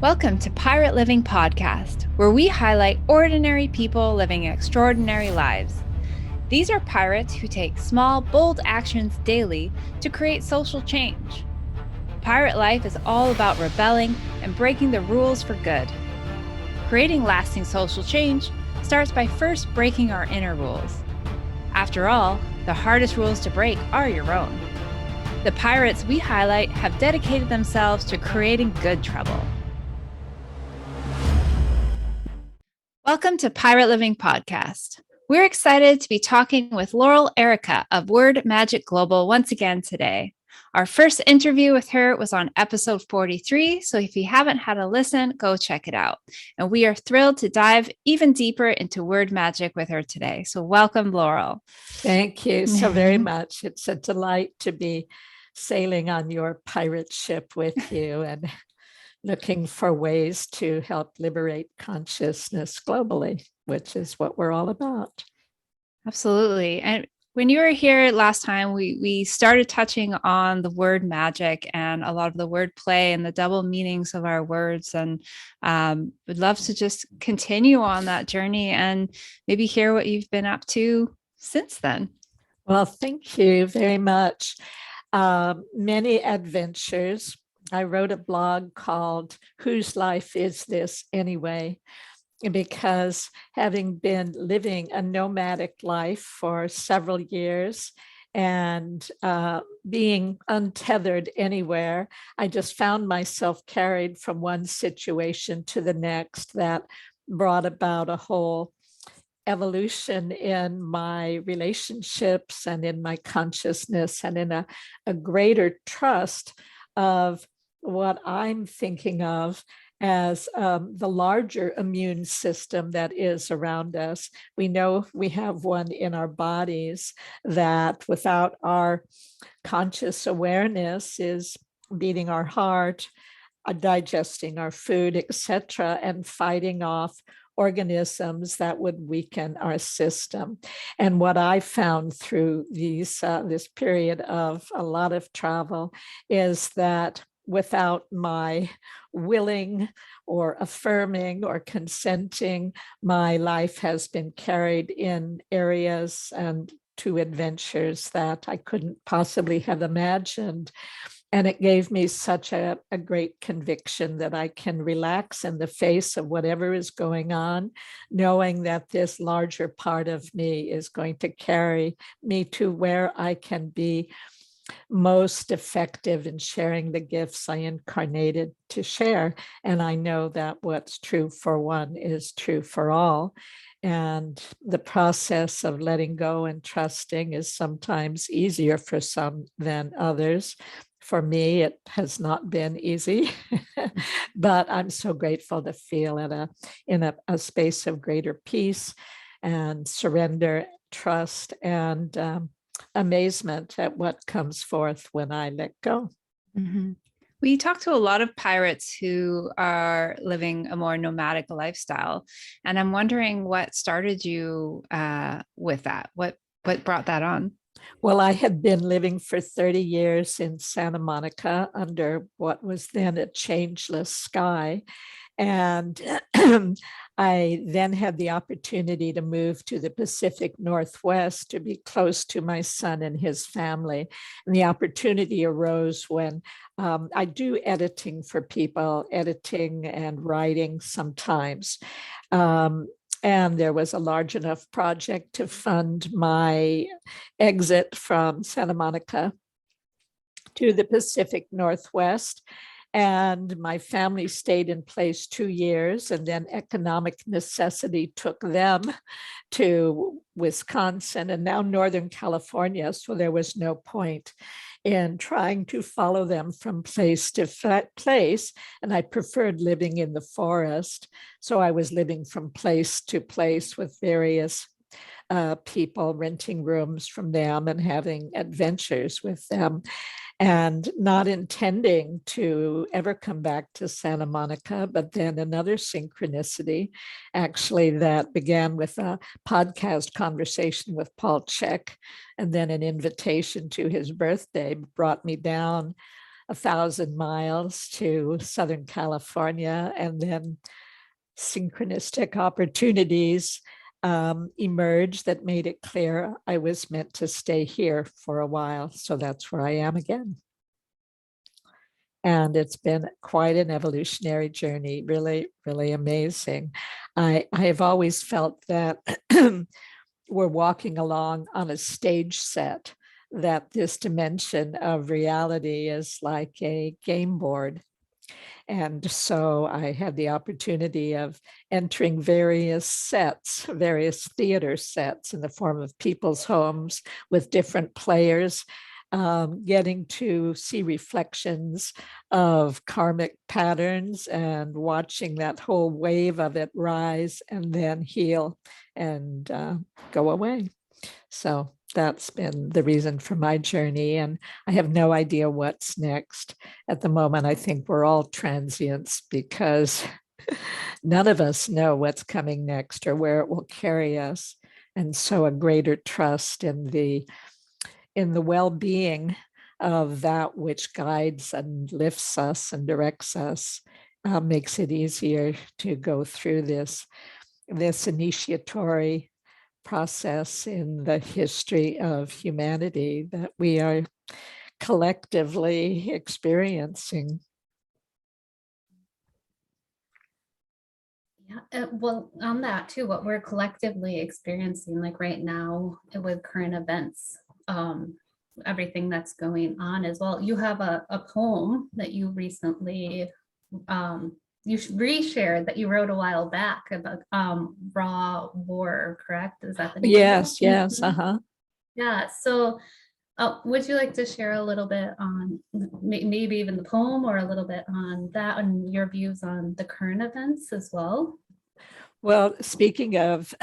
Welcome to Pirate Living Podcast, where we highlight ordinary people living extraordinary lives. These are pirates who take small, bold actions daily to create social change. Pirate life is all about rebelling and breaking the rules for good. Creating lasting social change starts by first breaking our inner rules. After all, the hardest rules to break are your own. The pirates we highlight have dedicated themselves to creating good trouble. Welcome to Pirate Living Podcast. We're excited to be talking with Laurel Airica of Word Magic Global once again today. Our first interview with her was on episode 43, so if you haven't had a listen, go check it out. And we are thrilled to dive even deeper into word magic with her today. So welcome, Laurel. Thank you so very much. It's a delight to be sailing on your pirate ship with you and looking for ways to help liberate consciousness globally, which is what we're all about. Absolutely. And when you were here last time, we started touching on the word magic and a lot of the word play and the double meanings of our words. And would love to just continue on that journey and maybe hear what you've been up to since then. Well, thank you very much. Many adventures. I wrote a blog called Whose Life Is This Anyway? Because having been living a nomadic life for several years and being untethered anywhere, I just found myself carried from one situation to the next that brought about a whole evolution in my relationships and in my consciousness and in a greater trust of what I'm thinking of as the larger immune system that is around us. We know we have one in our bodies that without our conscious awareness is beating our heart, digesting our food, etc., and fighting off organisms that would weaken our system. And what I found through this period of a lot of travel is that without my willing or affirming or consenting, my life has been carried in areas and to adventures that I couldn't possibly have imagined. And it gave me such a great conviction that I can relax in the face of whatever is going on, knowing that this larger part of me is going to carry me to where I can be most effective in sharing the gifts I incarnated to share. And I know that what's true for one is true for all. And the process of letting go and trusting is sometimes easier for some than others. For me, it has not been easy, but I'm so grateful to feel in a space of greater peace and surrender, trust, and amazement at what comes forth when I let go. Mm-hmm. We talk to a lot of pirates who are living a more nomadic lifestyle, and I'm wondering what started you with that. What brought that on? Well, I had been living for 30 years in Santa Monica under what was then a changeless sky. And I then had the opportunity to move to the Pacific Northwest to be close to my son and his family. And the opportunity arose when I do editing for people, editing and writing sometimes. And there was a large enough project to fund my exit from Santa Monica to the Pacific Northwest. And my family stayed in place 2 years, and then economic necessity took them to Wisconsin and now Northern California. So there was no point in trying to follow them from place to place. And I preferred living in the forest. So I was living from place to place with various people, renting rooms from them and having adventures with them, and not intending to ever come back to Santa Monica. But then another synchronicity, actually, that began with a podcast conversation with Paul Chek, and then an invitation to his birthday brought me down 1,000 miles to Southern California, and then synchronistic opportunities emerged that made it clear I was meant to stay here for a while. So that's where I am again. And it's been quite an evolutionary journey, really, really amazing. I have always felt that we're walking along on a stage set, that this dimension of reality is like a game board. And so I had the opportunity of entering various sets, various theater sets in the form of people's homes with different players, getting to see reflections of karmic patterns and watching that whole wave of it rise and then heal and go away. So that's been the reason for my journey. And I have no idea what's next. At the moment, I think we're all transients because none of us know what's coming next or where it will carry us. And so a greater trust in the well-being of that which guides and lifts us and directs us makes it easier to go through this initiatory process in the history of humanity that we are collectively experiencing. Yeah, well, on that too, what we're collectively experiencing, like right now with current events, everything that's going on as well. You have a poem that you recently you reshared that you wrote a while back about raw war, correct? Is that the name? Yes, yes, Mm-hmm. Yeah, so would you like to share a little bit on maybe even the poem or a little bit on that and your views on the current events as well? Well, speaking of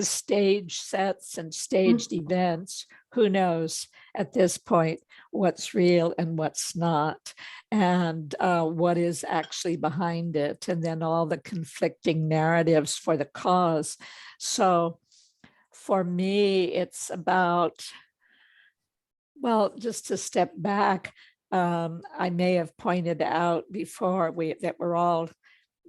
stage sets and staged events, who knows at this point what's real and what's not, and what is actually behind it, and then all the conflicting narratives for the cause. So for me, it's about, well, just to step back, I may have pointed out before that we're all,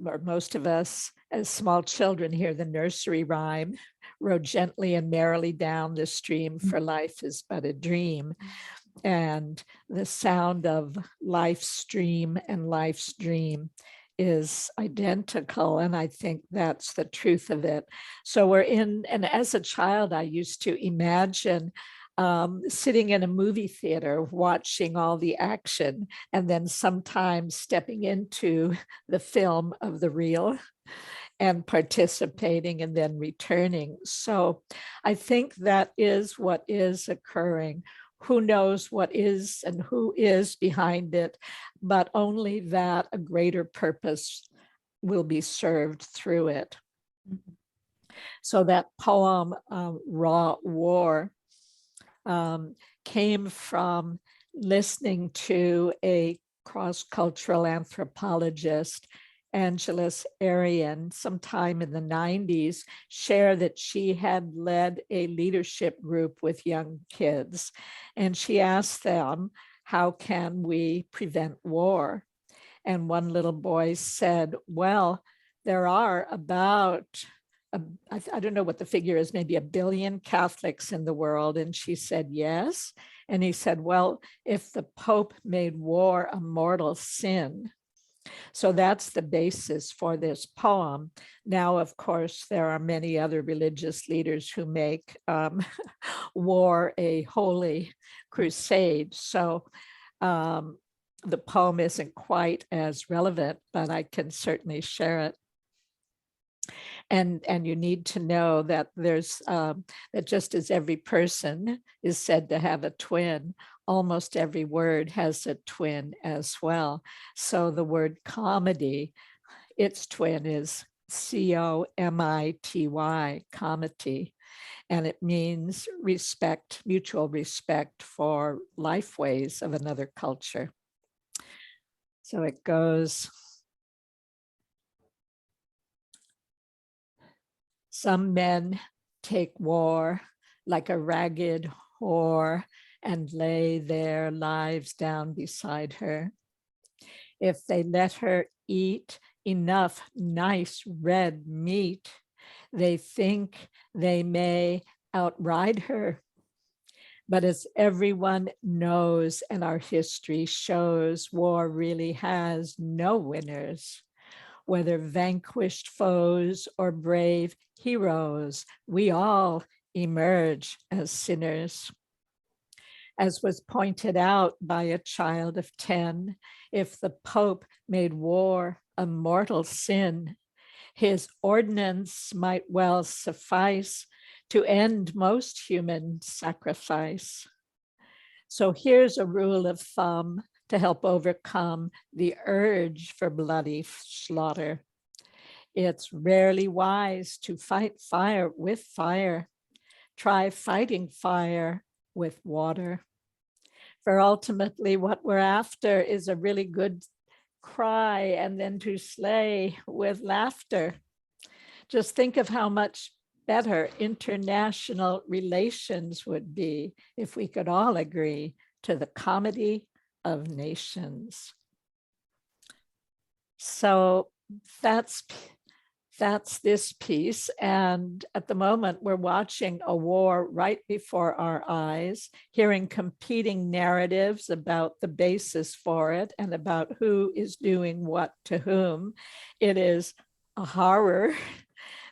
or most of us, as small children, hear the nursery rhyme, row gently and merrily down the stream, for life is but a dream. And the sound of life's stream and life's dream is identical. And I think that's the truth of it. So we're in, and as a child, I used to imagine sitting in a movie theater watching all the action and then sometimes stepping into the film of the real and participating and then returning. So I think that is what is occurring. Who knows what is and who is behind it, but only that a greater purpose will be served through it. So that poem, Raw War, came from listening to a cross-cultural anthropologist, Laurel Airica, sometime in the 90s, share that she had led a leadership group with young kids. And she asked them, how can we prevent war? And one little boy said, well, there are about I don't know what the figure is, maybe 1 billion Catholics in the world. And she said, yes. And he said, well, if the Pope made war a mortal sin. So that's the basis for this poem. Now, of course, there are many other religious leaders who make war a holy crusade. So the poem isn't quite as relevant, but I can certainly share it. And you need to know that there's that just as every person is said to have a twin, almost every word has a twin as well. So the word comedy, its twin is comity, comity, and it means respect, mutual respect for life ways of another culture. So it goes. Some men take war like a ragged whore and lay their lives down beside her. If they let her eat enough nice red meat, they think they may outride her. But as everyone knows, and our history shows, war really has no winners. Whether vanquished foes or brave heroes, we all emerge as sinners. As was pointed out by a child of 10, if the Pope made war a mortal sin, his ordinance might well suffice to end most human sacrifice. So here's a rule of thumb to help overcome the urge for bloody slaughter. It's rarely wise to fight fire with fire. Try fighting fire with water. For ultimately what we're after is a really good cry and then to slay with laughter. Just think of how much better international relations would be if we could all agree to the comedy of nations. So that's this piece. And at the moment, we're watching a war right before our eyes, hearing competing narratives about the basis for it and about who is doing what to whom. It is a horror.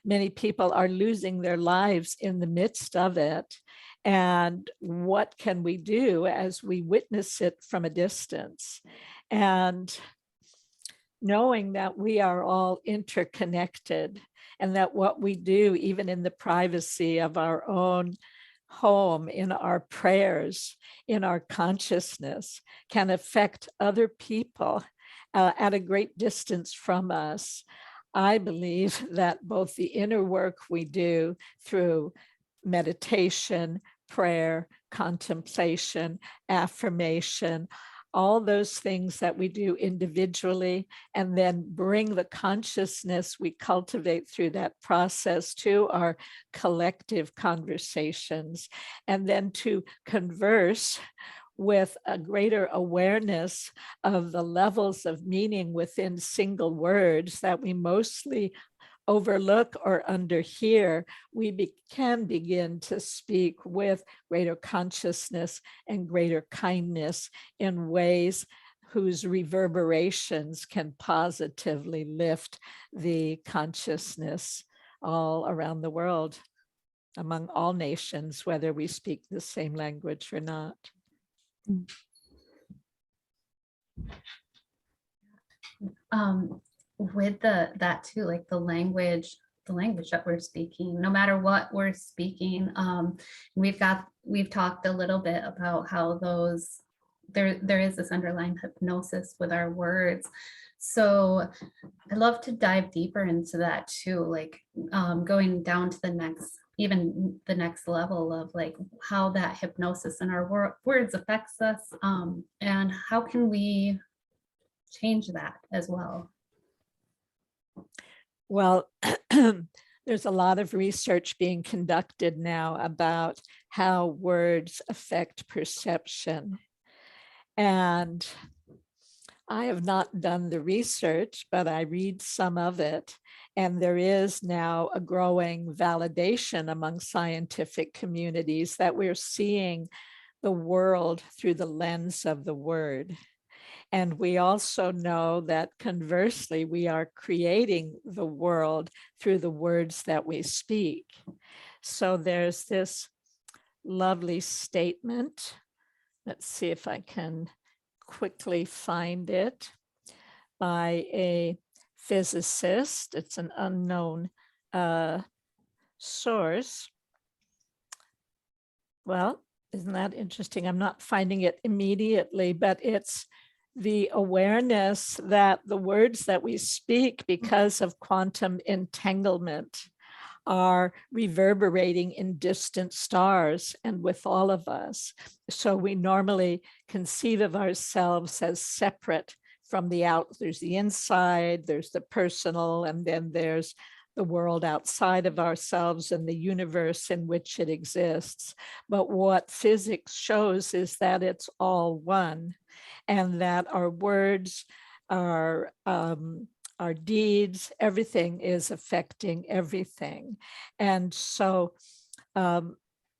Many people are losing their lives in the midst of it. And what can we do as we witness it from a distance? And knowing that we are all interconnected and that what we do, even in the privacy of our own home, in our prayers, in our consciousness, can affect other people at a great distance from us. I believe that both the inner work we do through meditation, prayer, contemplation, affirmation, all those things that we do individually, and then bring the consciousness we cultivate through that process to our collective conversations, and then to converse with a greater awareness of the levels of meaning within single words that we mostly overlook or underhear, we can begin to speak with greater consciousness and greater kindness in ways whose reverberations can positively lift the consciousness all around the world, among all nations, whether we speak the same language or not. With that too, like the language that we're speaking, no matter what we're speaking, we've talked a little bit about how there is this underlying hypnosis with our words. So I love to dive deeper into that too, like going down to the next level of like how that hypnosis in our words affects us, and how can we change that as well. Well, there's a lot of research being conducted now about how words affect perception. And I have not done the research, but I read some of it. And there is now a growing validation among scientific communities that we're seeing the world through the lens of the word. And we also know that conversely, we are creating the world through the words that we speak. So there's this lovely statement. Let's see if I can quickly find it, by a physicist. It's an unknown source. Well, isn't that interesting? I'm not finding it immediately, but it's the awareness that the words that we speak, because of quantum entanglement, are reverberating in distant stars and with all of us. So we normally conceive of ourselves as separate from the out. There's the inside, there's the personal, and then there's the world outside of ourselves and the universe in which it exists. But what physics shows is that it's all one. and that our words, our deeds, everything is affecting everything. And so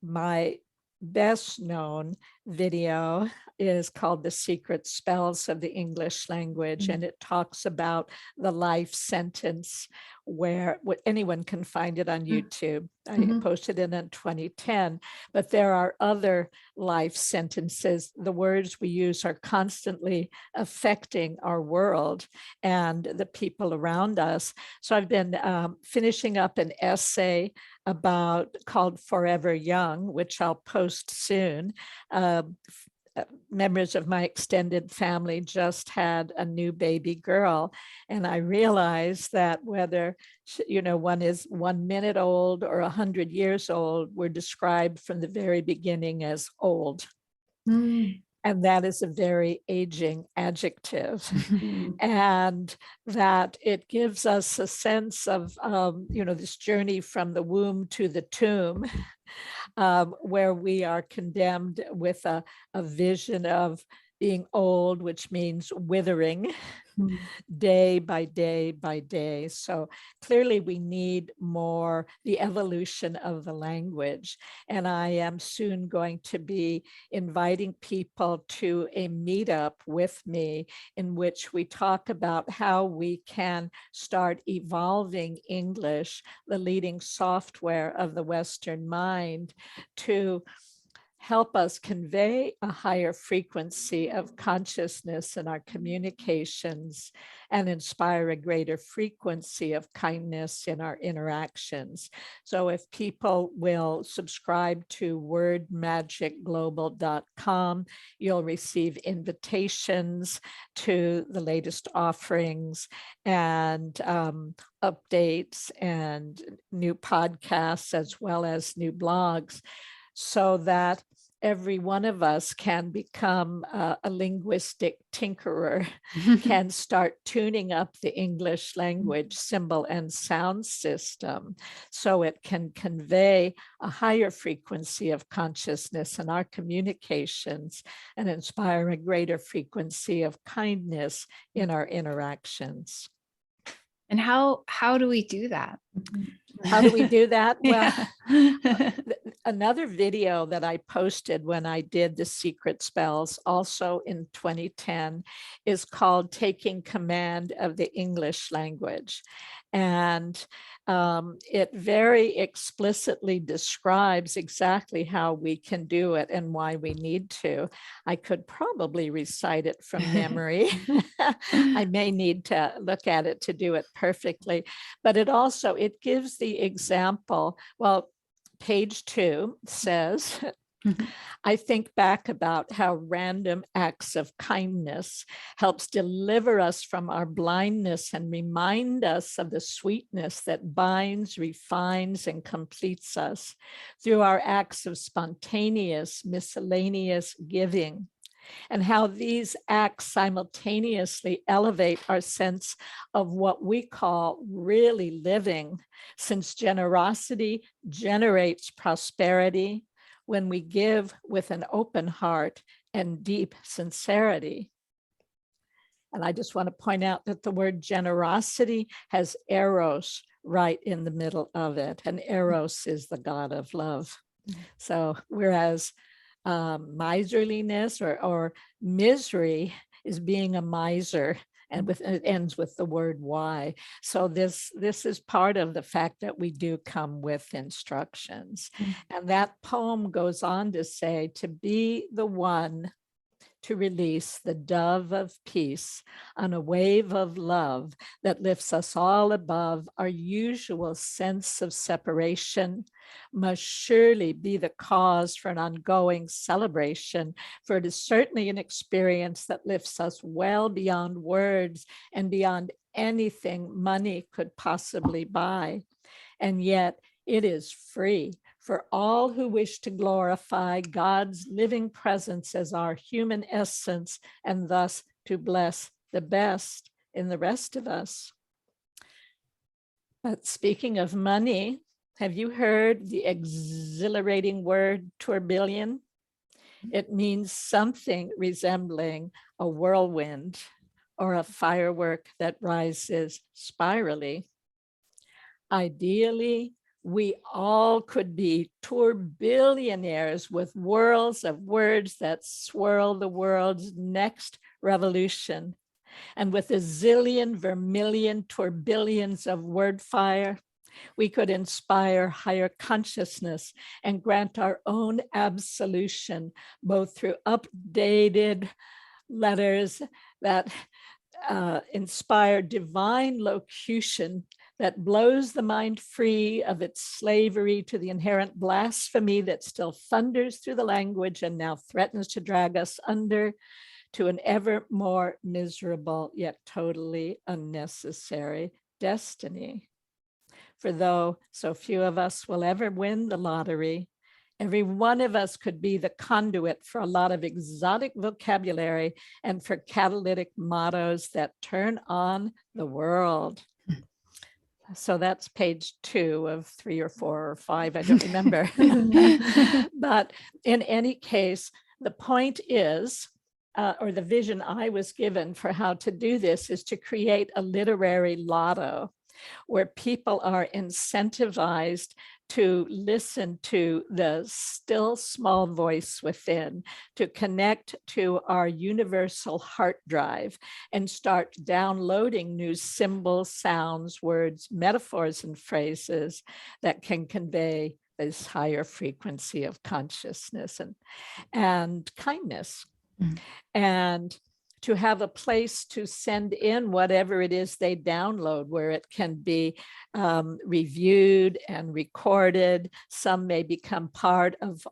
my best known video is called The Secret Spells of the English Language, and it talks about the life sentence, where anyone can find it on YouTube. I posted it in 2010, but there are other life sentences. The words we use are constantly affecting our world and the people around us. So I've been finishing up an essay called Forever Young, which I'll post soon. Members of my extended family just had a new baby girl, and I realized that whether one is 1 minute old or 100 years old, we're described from the very beginning as old. And that is a very aging adjective. And that it gives us a sense of, this journey from the womb to the tomb, where we are condemned with a vision of being old, which means withering day by day by day. So clearly we need more the evolution of the language. And I am soon going to be inviting people to a meetup with me in which we talk about how we can start evolving English, the leading software of the Western mind, to help us convey a higher frequency of consciousness in our communications and inspire a greater frequency of kindness in our interactions. So if people will subscribe to wordmagicglobal.com, you'll receive invitations to the latest offerings and updates and new podcasts, as well as new blogs, so that every one of us can become a linguistic tinkerer, can start tuning up the English language symbol and sound system so it can convey a higher frequency of consciousness in our communications and inspire a greater frequency of kindness in our interactions. And how do we do that? How do we do that? Well, Yeah. another video that I posted when I did The Secret Spells, also in 2010, is called Taking Command of the English Language. And it very explicitly describes exactly how we can do it and why we need to. I could probably recite it from memory. I may need to look at it to do it perfectly, but it gives the example. Well, page 2 says, I think back about how random acts of kindness helps deliver us from our blindness and remind us of the sweetness that binds, refines, and completes us through our acts of spontaneous, miscellaneous giving, and how these acts simultaneously elevate our sense of what we call really living, since generosity generates prosperity when we give with an open heart and deep sincerity. And I just want to point out that the word generosity has eros right in the middle of it, and eros is the god of love. So whereas miserliness or misery is being a miser, and it ends with the word why. So this is part of the fact that we do come with instructions. And that poem goes on to say, to be the one to release the dove of peace on a wave of love that lifts us all above our usual sense of separation, must surely be the cause for an ongoing celebration, for it is certainly an experience that lifts us well beyond words and beyond anything money could possibly buy. And yet it is free for all who wish to glorify God's living presence as our human essence, and thus to bless the best in the rest of us. But speaking of money, have you heard the exhilarating word tourbillon? It means something resembling a whirlwind, or a firework that rises spirally. Ideally, we all could be tourbillionaires with whirls of words that swirl the world's next revolution. And with a zillion vermilion tourbillons of word fire, we could inspire higher consciousness and grant our own absolution, both through updated letters that inspire divine locution that blows the mind free of its slavery to the inherent blasphemy that still thunders through the language and now threatens to drag us under to an ever more miserable yet totally unnecessary destiny. For though so few of us will ever win the lottery, every one of us could be the conduit for a lot of exotic vocabulary and for catalytic mottos that turn on the world. So that's page 2 of 3 or 4 or 5, I don't remember. But in any case, the point is, or the vision I was given for how to do this is to create a literary lotto where people are incentivized to listen to the still small voice within, to connect to our universal heart drive and start downloading new symbols, sounds, words, metaphors, and phrases that can convey this higher frequency of consciousness and kindness. Mm. And to have a place to send in whatever it is they download, where it can be reviewed and recorded. Some may become part of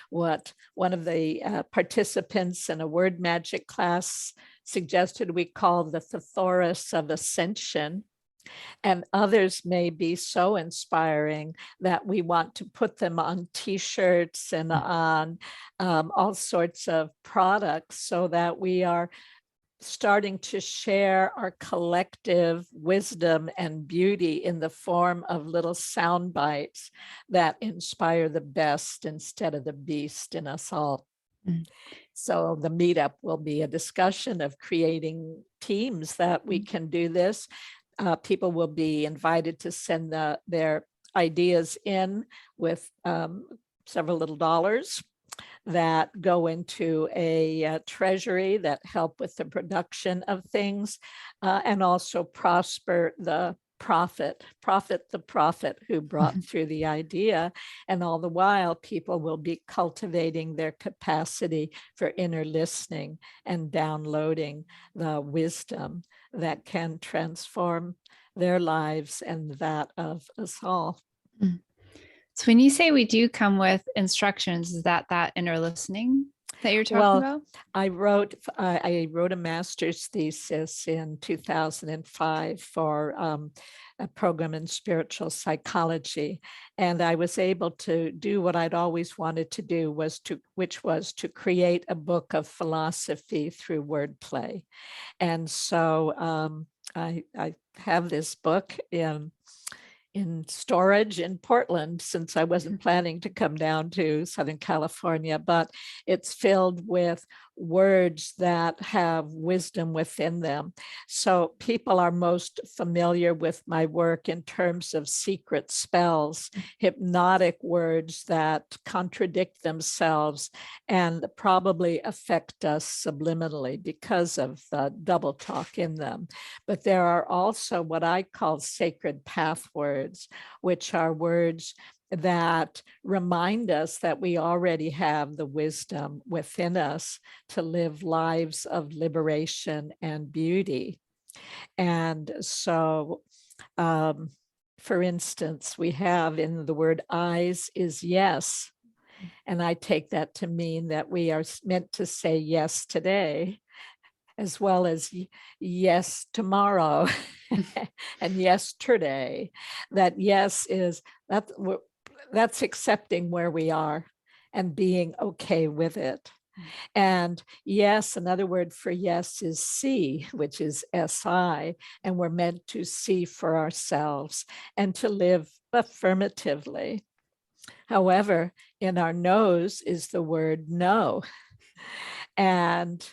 what one of the participants in a word magic class suggested we call the thesaurus of ascension. And others may be so inspiring that we want to put them on t-shirts and on all sorts of products so that we are starting to share our collective wisdom and beauty in the form of little sound bites that inspire the best instead of the beast in us all. Mm. So the meetup will be a discussion of creating teams that we can do this. People will be invited to send their ideas in with several little dollars that go into a treasury that help with the production of things and also prosper the prophet who brought through the idea. And all the while, people will be cultivating their capacity for inner listening and downloading the wisdom that can transform their lives and that of us all. Mm. So when you say we do come with instructions, is that inner listening that you're talking about? I wrote a master's thesis in 2005 for a program in spiritual psychology. And I was able to do what I'd always wanted to do, which was to create a book of philosophy through wordplay. And so I have this book in storage in Portland, since I wasn't planning to come down to Southern California, but it's filled with words that have wisdom within them. So people are most familiar with my work in terms of secret spells, hypnotic words that contradict themselves and probably affect us subliminally because of the double talk in them. But there are also what I call sacred path words, which are words that remind us that we already have the wisdom within us to live lives of liberation and beauty. And so, for instance, we have in the word eyes is yes. And I take that to mean that we are meant to say yes today, as well as yes tomorrow and yesterday. That yes is that's accepting where we are and being okay with it. And yes, another word for yes is see, which is SI, and we're meant to see for ourselves and to live affirmatively. However, in our nose is the word no. And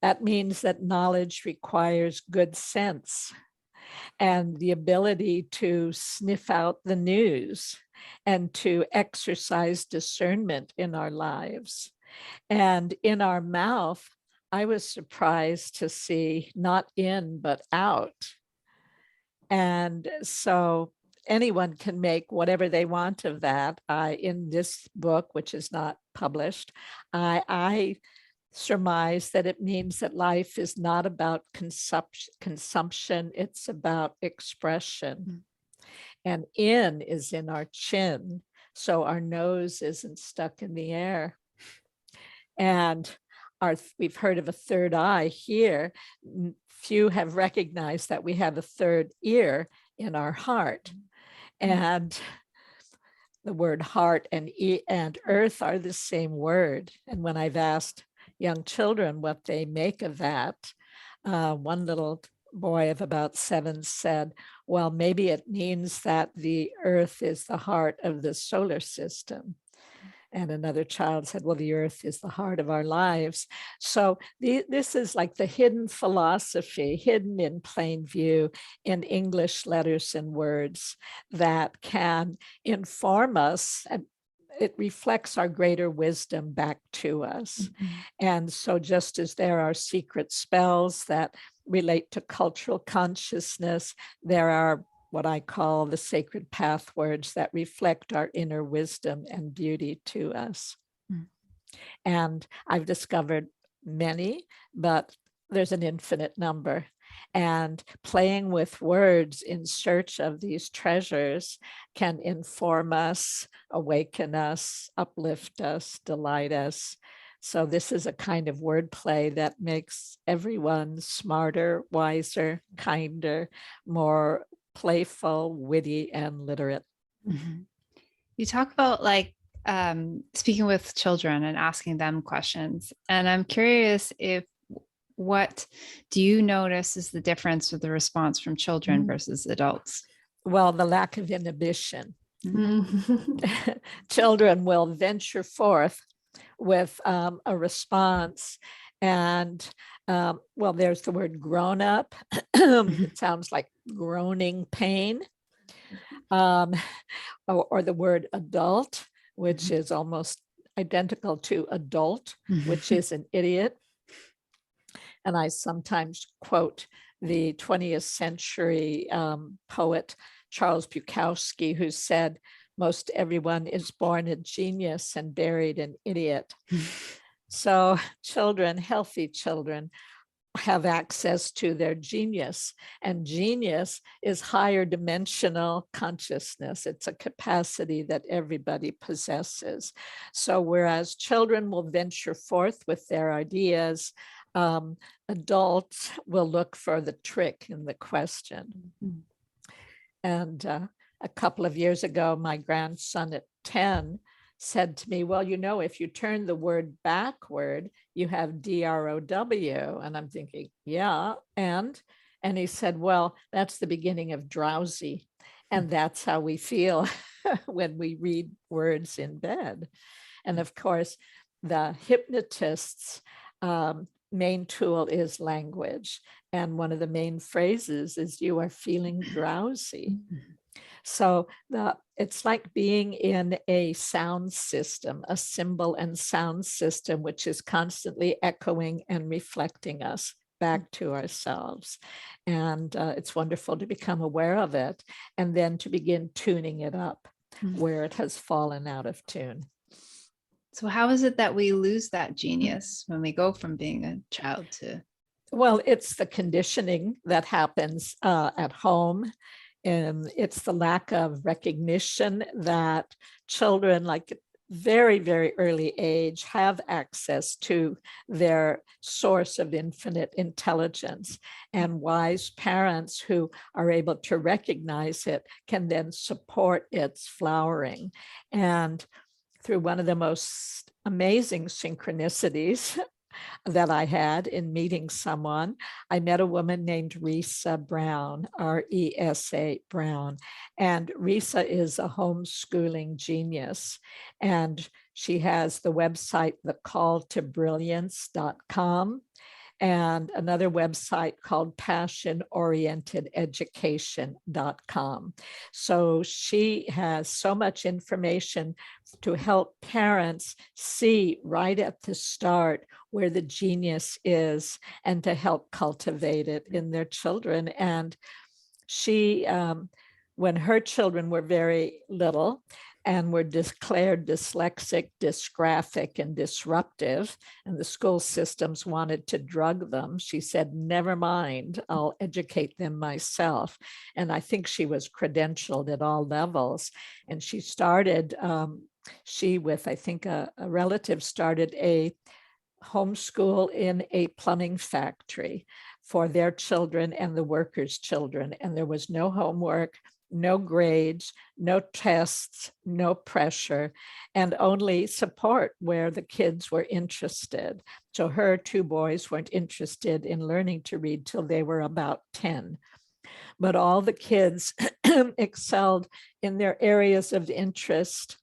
That means that knowledge requires good sense and the ability to sniff out the news and to exercise discernment in our lives. And in our mouth, I was surprised to see not in, but out. And so anyone can make whatever they want of that. In this book, which is not published, I surmise that it means that life is not about consumption, it's about expression. And in is in our chin, so our nose isn't stuck in the air. And we've heard of a third eye here. Few have recognized that we have a third ear in our heart. And the word heart and earth are the same word. And when I've asked young children what they make of that, one little boy of about 7 said, well, maybe it means that the earth is the heart of the solar system. And another child said, well, the earth is the heart of our lives. So this is like the hidden philosophy, hidden in plain view in English letters and words that can inform us. It reflects our greater wisdom back to us. And so just as there are secret spells that relate to cultural consciousness, there are what I call the sacred path words that reflect our inner wisdom and beauty to us. And I've discovered many, but there's an infinite number. And playing with words in search of these treasures can inform us, awaken us, uplift us, delight us. So this is a kind of wordplay that makes everyone smarter, wiser, kinder, more playful, witty, and literate. You talk about speaking with children and asking them questions. And I'm curious what do you notice is the difference with the response from children versus adults? Well, the lack of inhibition. Children will venture forth with a response. And well, there's the word grown up. It sounds like groaning pain. Or the word adult, which is almost identical to adult, which is an idiot. And I sometimes quote the 20th century poet Charles Bukowski, who said, most everyone is born a genius and buried an idiot. So children, healthy children, have access to their genius, and genius is higher dimensional consciousness. It's a capacity that everybody possesses. So whereas children will venture forth with their ideas, adults will look for the trick in the question. And a couple of years ago, my grandson at 10 said to me, well, you know, if you turn the word backward, you have DROW. And I'm thinking, yeah. And he said, well, that's the beginning of drowsy. And that's how we feel when we read words in bed. And of course, the hypnotist's main tool is language. And one of the main phrases is, you are feeling drowsy. So it's like being in a sound system, a symbol and sound system, which is constantly echoing and reflecting us back to ourselves. And it's wonderful to become aware of it and then to begin tuning it up where it has fallen out of tune. So how is it that we lose that genius when we go from being a child to? Well, it's the conditioning that happens at home. And it's the lack of recognition that children, like very, very early age, have access to their source of infinite intelligence. And wise parents who are able to recognize it can then support its flowering. And through one of the most amazing synchronicities that I had in meeting someone, I met a woman named Risa Brown, R-E-S-A Brown. And Risa is a homeschooling genius. And she has the website, thecalltobrilliance.com. and another website called passionorientededucation.com. So she has so much information to help parents see right at the start where the genius is and to help cultivate it in their children. And she, when her children were very little and were declared dyslexic, dysgraphic, and disruptive, and the school systems wanted to drug them, she said, never mind, I'll educate them myself. And I think she was credentialed at all levels. And she started, she with, I think, a relative started a homeschool in a plumbing factory for their children and the workers' children. And there was no homework, no grades, no tests, no pressure, and only support where the kids were interested. So her two boys weren't interested in learning to read till they were about 10. But all the kids excelled in their areas of interest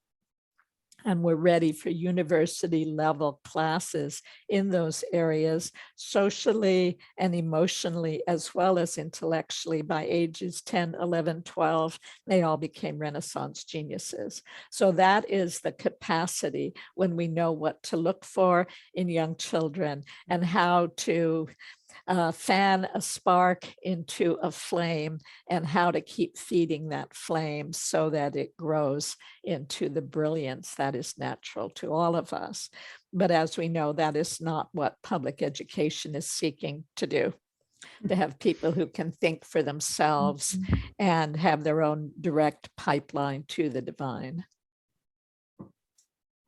and were ready for university level classes in those areas, socially and emotionally, as well as intellectually. By ages 10, 11, 12, they all became Renaissance geniuses. So that is the capacity when we know what to look for in young children and how to fan a spark into a flame and how to keep feeding that flame so that it grows into the brilliance that is natural to all of us. But as we know, that is not what public education is seeking to do, to have people who can think for themselves and have their own direct pipeline to the divine.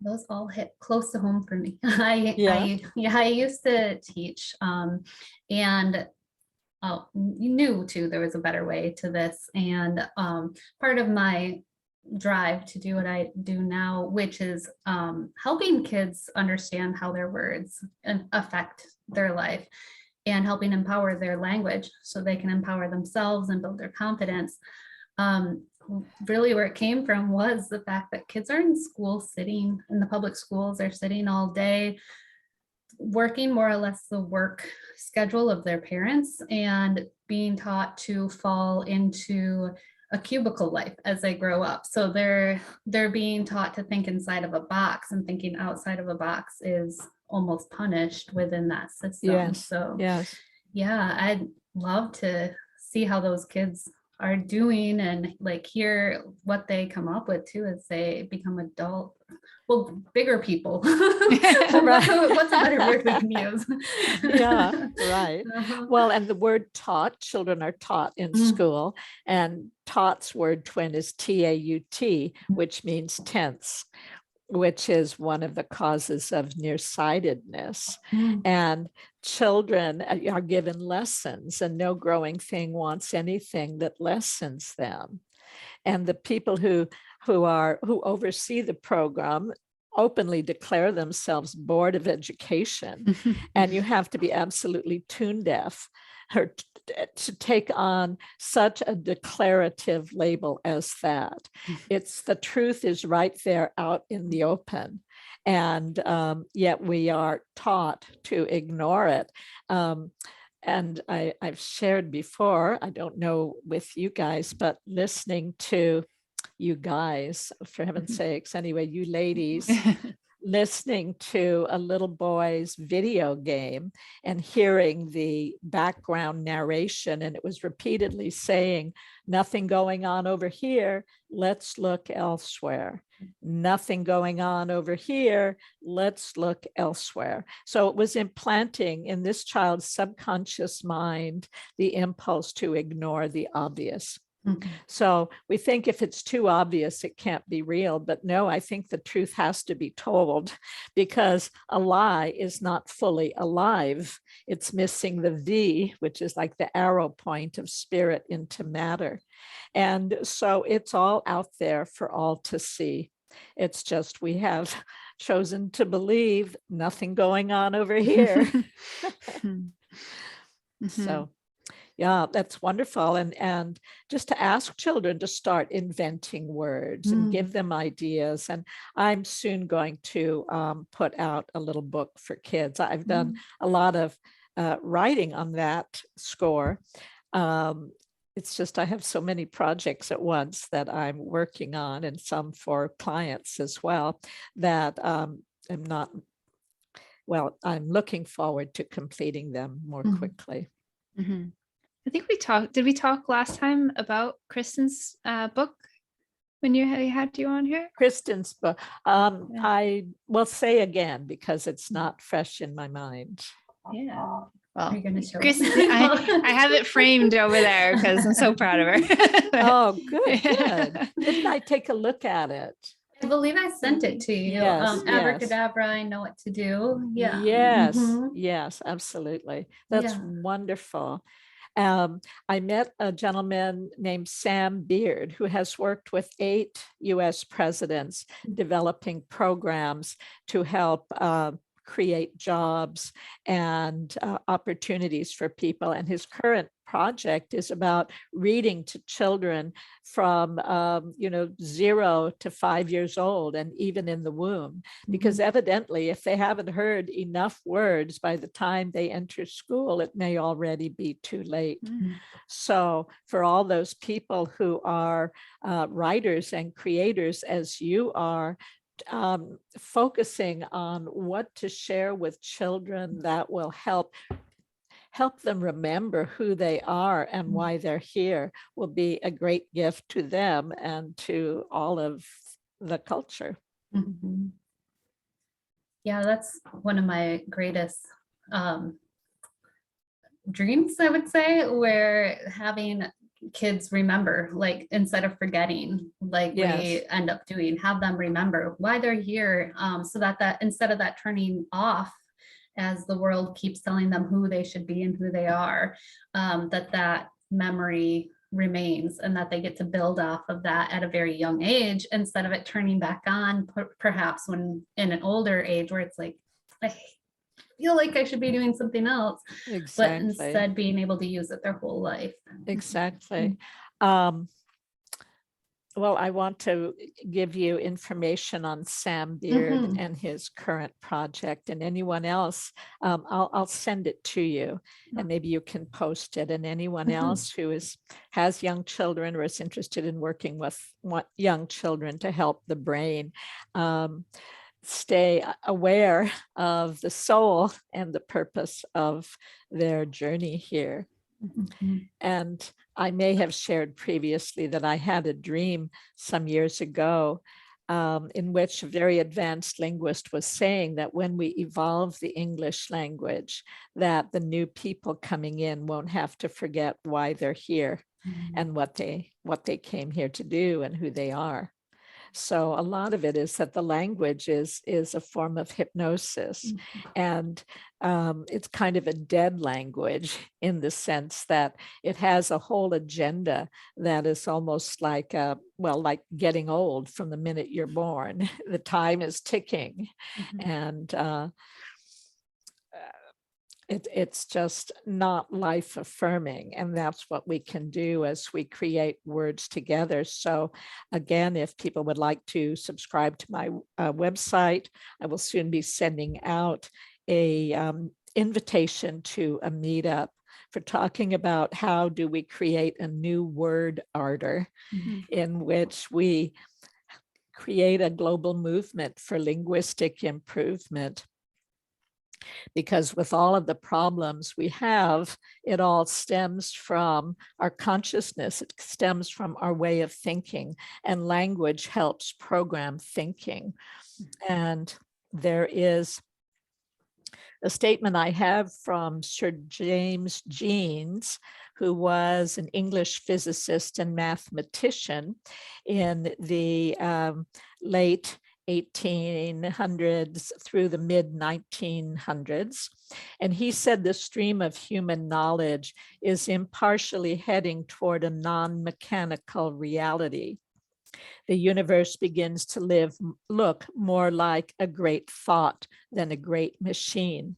Those all hit close to home for me. Yeah. I used to teach, and you knew too there was a better way to this. And part of my drive to do what I do now, which is helping kids understand how their words affect their life and helping empower their language so they can empower themselves and build their confidence. Really where it came from was the fact that kids are in school sitting in the public schools, they're sitting all day working more or less the work schedule of their parents and being taught to fall into a cubicle life as they grow up. So they're being taught to think inside of a box, and thinking outside of a box is almost punished within that system. Yes. So yes. Yeah, I'd love to see how those kids are doing and like hear what they come up with too as they become adult, well, bigger people. What's a better word we can use? Yeah, right. Well, and the word taught, children are taught in school, and taught's word twin is T-A-U-T, which means tense, which is one of the causes of nearsightedness. And children are given lessons, and no growing thing wants anything that lessens them. And the people who oversee the program openly declare themselves board of education. And you have to be absolutely tune deaf or to take on such a declarative label as that. It's the truth is right there out in the open. And yet we are taught to ignore it. And I've shared before, I don't know with you guys, but listening to you guys, for heaven's sakes, anyway, you ladies, listening to a little boy's video game and hearing the background narration, and it was repeatedly saying, nothing going on over here, let's look elsewhere. Nothing going on over here, let's look elsewhere. So it was implanting in this child's subconscious mind the impulse to ignore the obvious. So we think if it's too obvious, it can't be real. But no, I think the truth has to be told, because a lie is not fully alive. It's missing the V, which is like the arrow point of spirit into matter. And so it's all out there for all to see. It's just we have chosen to believe nothing going on over here. So yeah, that's wonderful. And just to ask children to start inventing words and give them ideas. And I'm soon going to put out a little book for kids. I've done a lot of writing on that score. It's just I have so many projects at once that I'm working on, and some for clients as well, that I'm not, well, I'm looking forward to completing them more quickly. Mm-hmm. I think did we talk last time about Kristen's book when we had you on here? Kristen's book, Yeah. I will say again because it's not fresh in my mind. Yeah. Are Well, you going to show Kristen, it? I have it framed over there because I'm so proud of her. Oh, good, good. Didn't I take a look at it? I believe I sent it to you. Yes, yes. Abracadabra, I know what to do. Yeah. Yes, Mhm. yes, absolutely. That's Yeah. wonderful. I met a gentleman named Sam Beard, who has worked with 8 US presidents developing programs to help create jobs and opportunities for people. And his current project is about reading to children from 0 to 5 years old, and even in the womb, because evidently if they haven't heard enough words by the time they enter school, it may already be too late. So for all those people who are writers and creators as you are, focusing on what to share with children that will help them remember who they are and why they're here will be a great gift to them and to all of the culture. Mhm. Yeah, that's one of my greatest dreams, I would say, where having kids remember, like instead of forgetting, like Yes. we end up doing, have them remember why they're here, so that instead of that turning off as the world keeps telling them who they should be and who they are, that memory remains, and that they get to build off of that at a very young age, instead of it turning back on perhaps when in an older age where it's like, I feel like I should be doing something else, but Exactly. instead being able to use it their whole life. Exactly. Well, I want to give you information on Sam Beard and his current project, and anyone else, I'll send it to you, and maybe you can post it. And anyone else who has young children or is interested in working with young children to help the brain, stay aware of the soul and the purpose of their journey here. And I may have shared previously that I had a dream some years ago in which a very advanced linguist was saying that when we evolve the English language, that the new people coming in won't have to forget why they're here and what they came here to do and who they are. So a lot of it is that the language is a form of hypnosis, and it's kind of a dead language in the sense that it has a whole agenda that is almost like like getting old from the minute you're born. The time is ticking, and it's just not life affirming. And that's what we can do as we create words together. So again, if people would like to subscribe to my website, I will soon be sending out a invitation to a meetup for talking about how do we create a new word order in which we create a global movement for linguistic improvement. Because with all of the problems we have, it all stems from our consciousness. It stems from our way of thinking, and language helps program thinking. And there is a statement I have from Sir James Jeans, who was an English physicist and mathematician in the late 1800s through the mid 1900s. And he said the stream of human knowledge is impartially heading toward a non-mechanical reality. The universe begins to look more like a great thought than a great machine.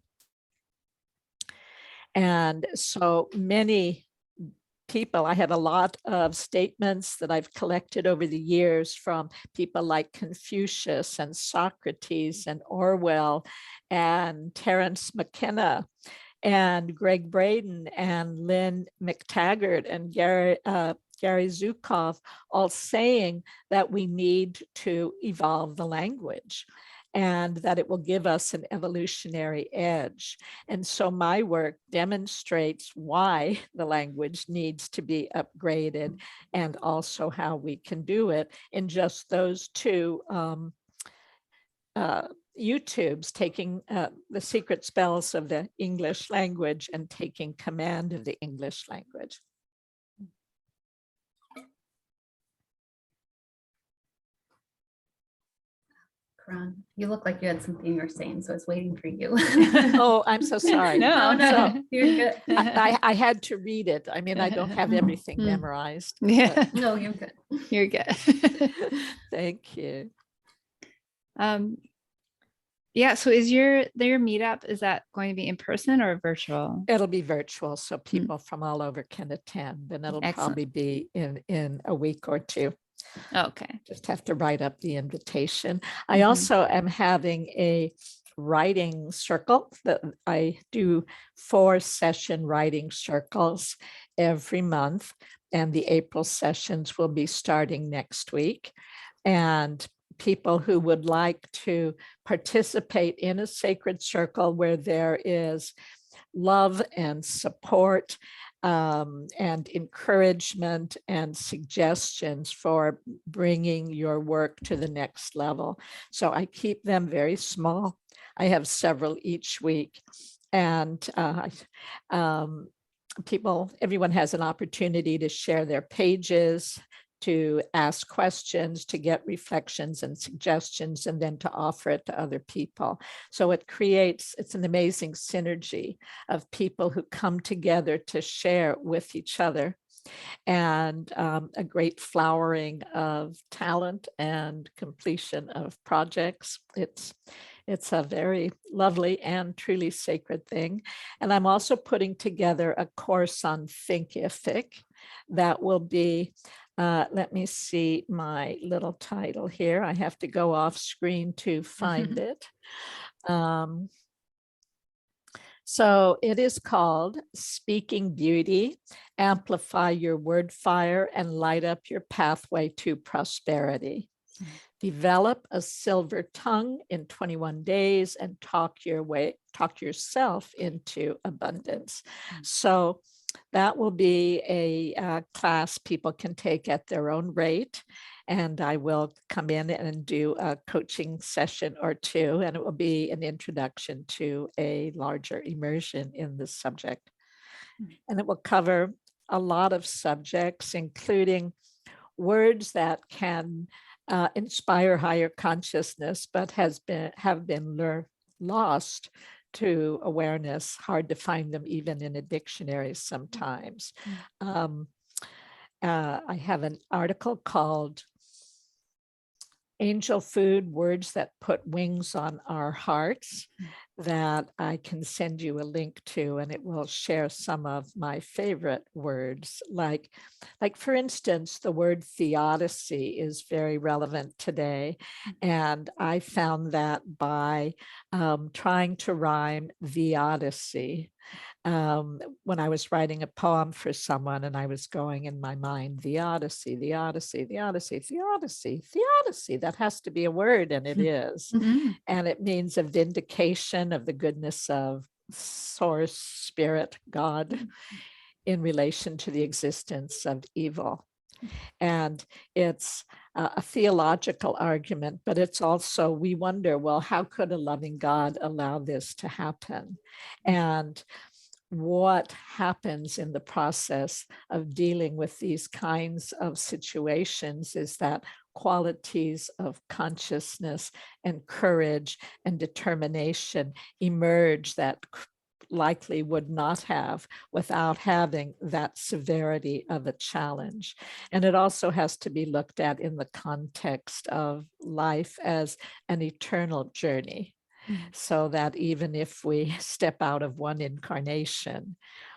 And so many people, I have a lot of statements that I've collected over the years from people like Confucius and Socrates and Orwell and Terence McKenna and Greg Braden and Lynn McTaggart and Gary Zukov all saying that we need to evolve the language and that it will give us an evolutionary edge. And so my work demonstrates why the language needs to be upgraded and also how we can do it in just those two YouTubes, taking the secret spells of the English language and taking command of the English language. Karan, you look like you had something you were saying, so I was waiting for you. Oh, I'm so sorry. No, no, you're good. I had to read it. I mean, I don't have everything memorized. Yeah, No, you're good. you're good. Thank you. Yeah, so is your meetup, is that going to be in person or virtual? It'll be virtual, so people from all over can attend, and it'll Excellent. probably be in a week or two. Okay. Just have to write up the invitation. I also am having a writing circle that I do 4-session writing circles every month, and the April sessions will be starting next week. And people who would like to participate in a sacred circle where there is love and support and encouragement and suggestions for bringing your work to the next level. So I keep them very small. I have several each week, and everyone has an opportunity to share their pages, to ask questions, to get reflections and suggestions, and then to offer it to other people. So it's an amazing synergy of people who come together to share with each other, and a great flowering of talent and completion of projects. It's a very lovely and truly sacred thing. And I'm also putting together a course on Thinkific that will be, let me see my little title here. I have to go off screen to find it. So it is called Speaking Beauty, Amplify Your Word Fire and Light Up Your Pathway to Prosperity. Develop a silver tongue in 21 days and talk yourself into abundance. So that will be a class people can take at their own rate. And I will come in and do a coaching session or two, and it will be an introduction to a larger immersion in this subject. And it will cover a lot of subjects, including words that can inspire higher consciousness, but have been lost to awareness, hard to find them even in a dictionary sometimes. I have an article called Angel Food, Words That Put Wings on Our Hearts, that I can send you a link to, and it will share some of my favorite words. Like for instance, the word theodicy is very relevant today. And I found that by trying to rhyme the Odyssey. When I was writing a poem for someone and I was going in my mind, the Odyssey, the Odyssey, the Odyssey, the Odyssey, the Odyssey, that has to be a word, and it is. And it means a vindication of the goodness of source, spirit, God, in relation to the existence of evil. And it's a theological argument, but it's also, we wonder, well, how could a loving God allow this to happen? And what happens in the process of dealing with these kinds of situations is that qualities of consciousness and courage and determination emerge that likely would not have without having that severity of a challenge. And it also has to be looked at in the context of life as an eternal journey. So that even if we step out of one incarnation,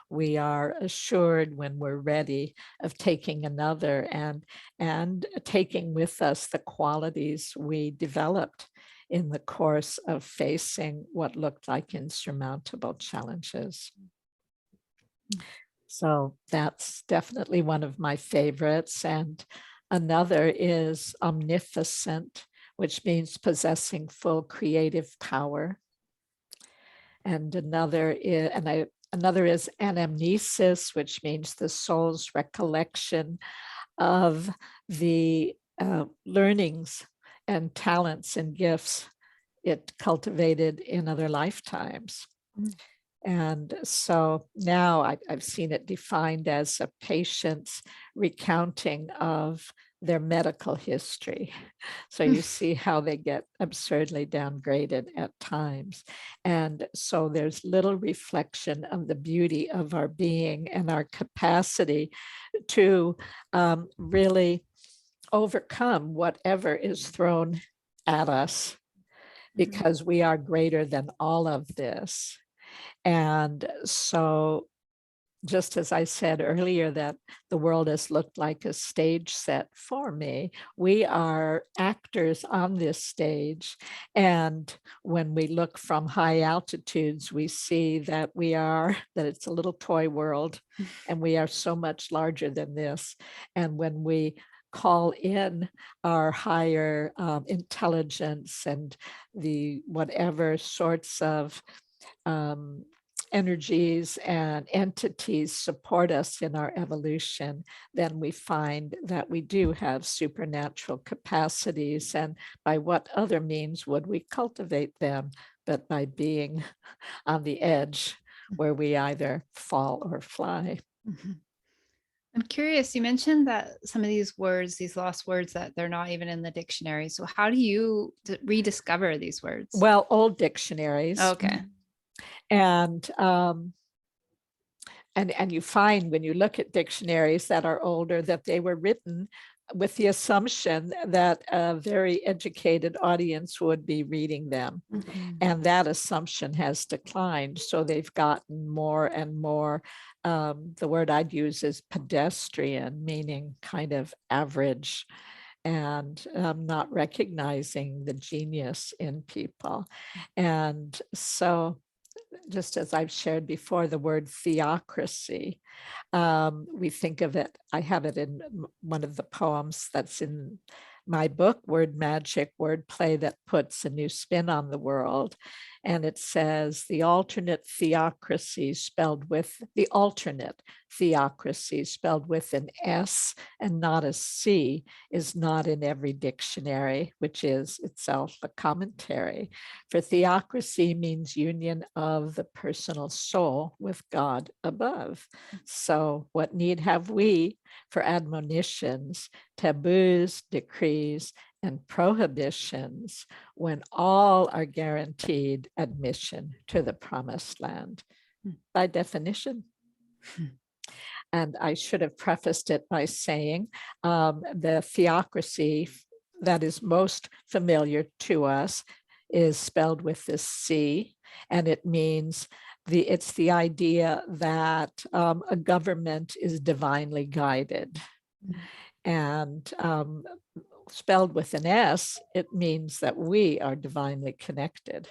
we are assured when we're ready of taking another and taking with us the qualities we developed in the course of facing what looked like insurmountable challenges. So that's definitely one of my favorites. And another is omnificent, which means possessing full creative power. And another is anamnesis, which means the soul's recollection of the learnings and talents and gifts it cultivated in other lifetimes. And so now I've seen it defined as a patient's recounting of their medical history. So you see how they get absurdly downgraded at times. And so there's little reflection of the beauty of our being and our capacity to really overcome whatever is thrown at us, because we are greater than all of this. And so, just as I said earlier, that the world has looked like a stage set for me, we are actors on this stage. And when we look from high altitudes, we see that that it's a little toy world, and we are so much larger than this. And when we call in our higher intelligence and the whatever sorts of energies and entities support us in our evolution, then we find that we do have supernatural capacities. And by what other means would we cultivate them but by being on the edge where we either fall or fly? Mm-hmm. I'm curious, you mentioned that some of these words, these lost words, that they're not even in the dictionary. So how do you rediscover these words? Well, old dictionaries. Okay. And you find when you look at dictionaries that are older that they were written with the assumption that a very educated audience would be reading them. And that assumption has declined. So they've gotten more and more, the word I'd use is pedestrian, meaning kind of average, and not recognizing the genius in people. And so, just as I've shared before, the word theocracy, we think of it, I have it in one of the poems that's in my book, Word Magic, Wordplay That Puts a New Spin on the World. And it says, the alternate theocracy spelled with an S and not a C is not in every dictionary, which is itself a commentary. For theocracy means union of the personal soul with God above. So what need have we for admonitions, taboos, decrees, and prohibitions when all are guaranteed admission to the promised land by definition? And I should have prefaced it by saying the theocracy that is most familiar to us is spelled with this C, and it means it's the idea that a government is divinely guided. And spelled with an S, it means that we are divinely connected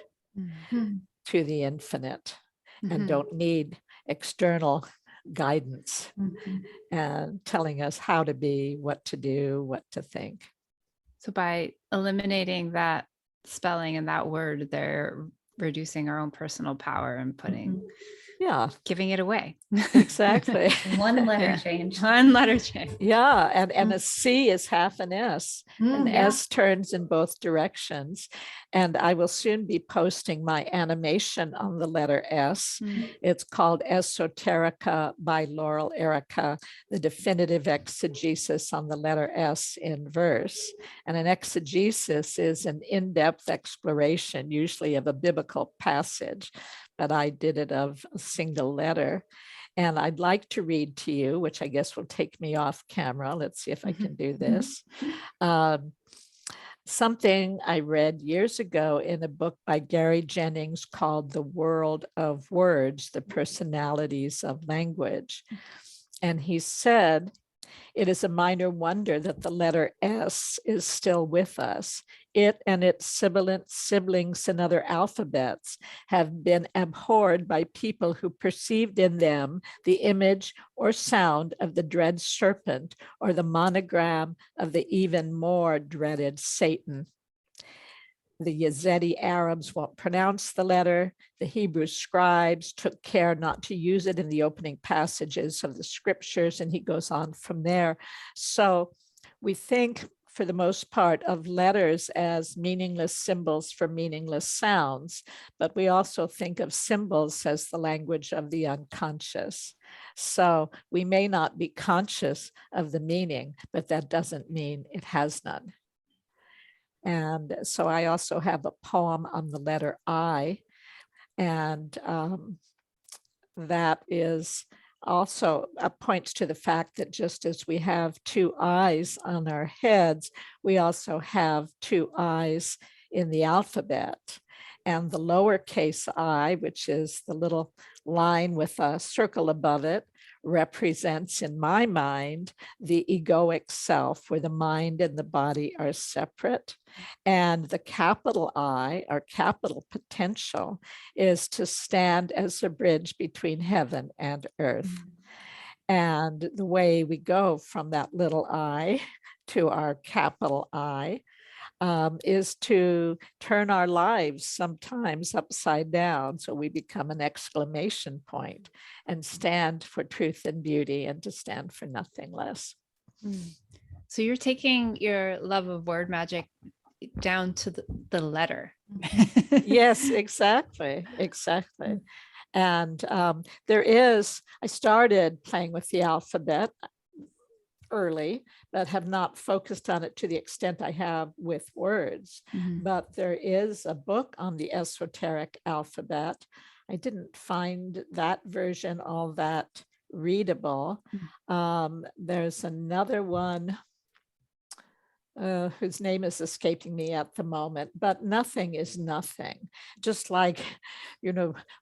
to the infinite and don't need external guidance and telling us how to be, what to do, what to think. So by eliminating that spelling and that word, they're reducing our own personal power and giving it away. Exactly. One letter change. One letter change. Yeah. And a C is half an S. An S turns in both directions. And I will soon be posting my animation on the letter S. It's called Esoterica by Laurel Airica, the definitive exegesis on the letter S in verse. And an exegesis is an in-depth exploration, usually of a biblical passage, but I did it of a single letter. And I'd like to read to you, which I guess will take me off camera. Let's see if I can do this. Something I read years ago in a book by Gary Jennings called The World of Words, The Personalities of Language. And he said, it is a minor wonder that the letter S is still with us. it and its sibilant siblings and other alphabets have been abhorred by people who perceived in them the image or sound of the dread serpent or the monogram of the even more dreaded Satan. The Yazidi Arabs won't pronounce the letter. The Hebrew scribes took care not to use it in the opening passages of the scriptures, and he goes on from there. So we think, for the most part, of letters as meaningless symbols for meaningless sounds, but we also think of symbols as the language of the unconscious. So we may not be conscious of the meaning, but that doesn't mean it has none. And so I also have a poem on the letter I, and that is also points to the fact that just as we have two eyes on our heads, we also have two eyes in the alphabet. And the lowercase I, which is the little line with a circle above it, represents in my mind the egoic self, where the mind and the body are separate. And the capital I, our capital potential, is to stand as a bridge between heaven and earth. And the way we go from that little I to our capital I is to turn our lives sometimes upside down, so we become an exclamation point and stand for truth and beauty, and to stand for nothing less. So you're taking your love of word magic down to the letter. Yes, exactly. And I started playing with the alphabet early, but have not focused on it to the extent I have with words. But there is a book on the esoteric alphabet. I didn't find that version all that readable. There's another one whose name is escaping me at the moment, but nothing is nothing. Just like,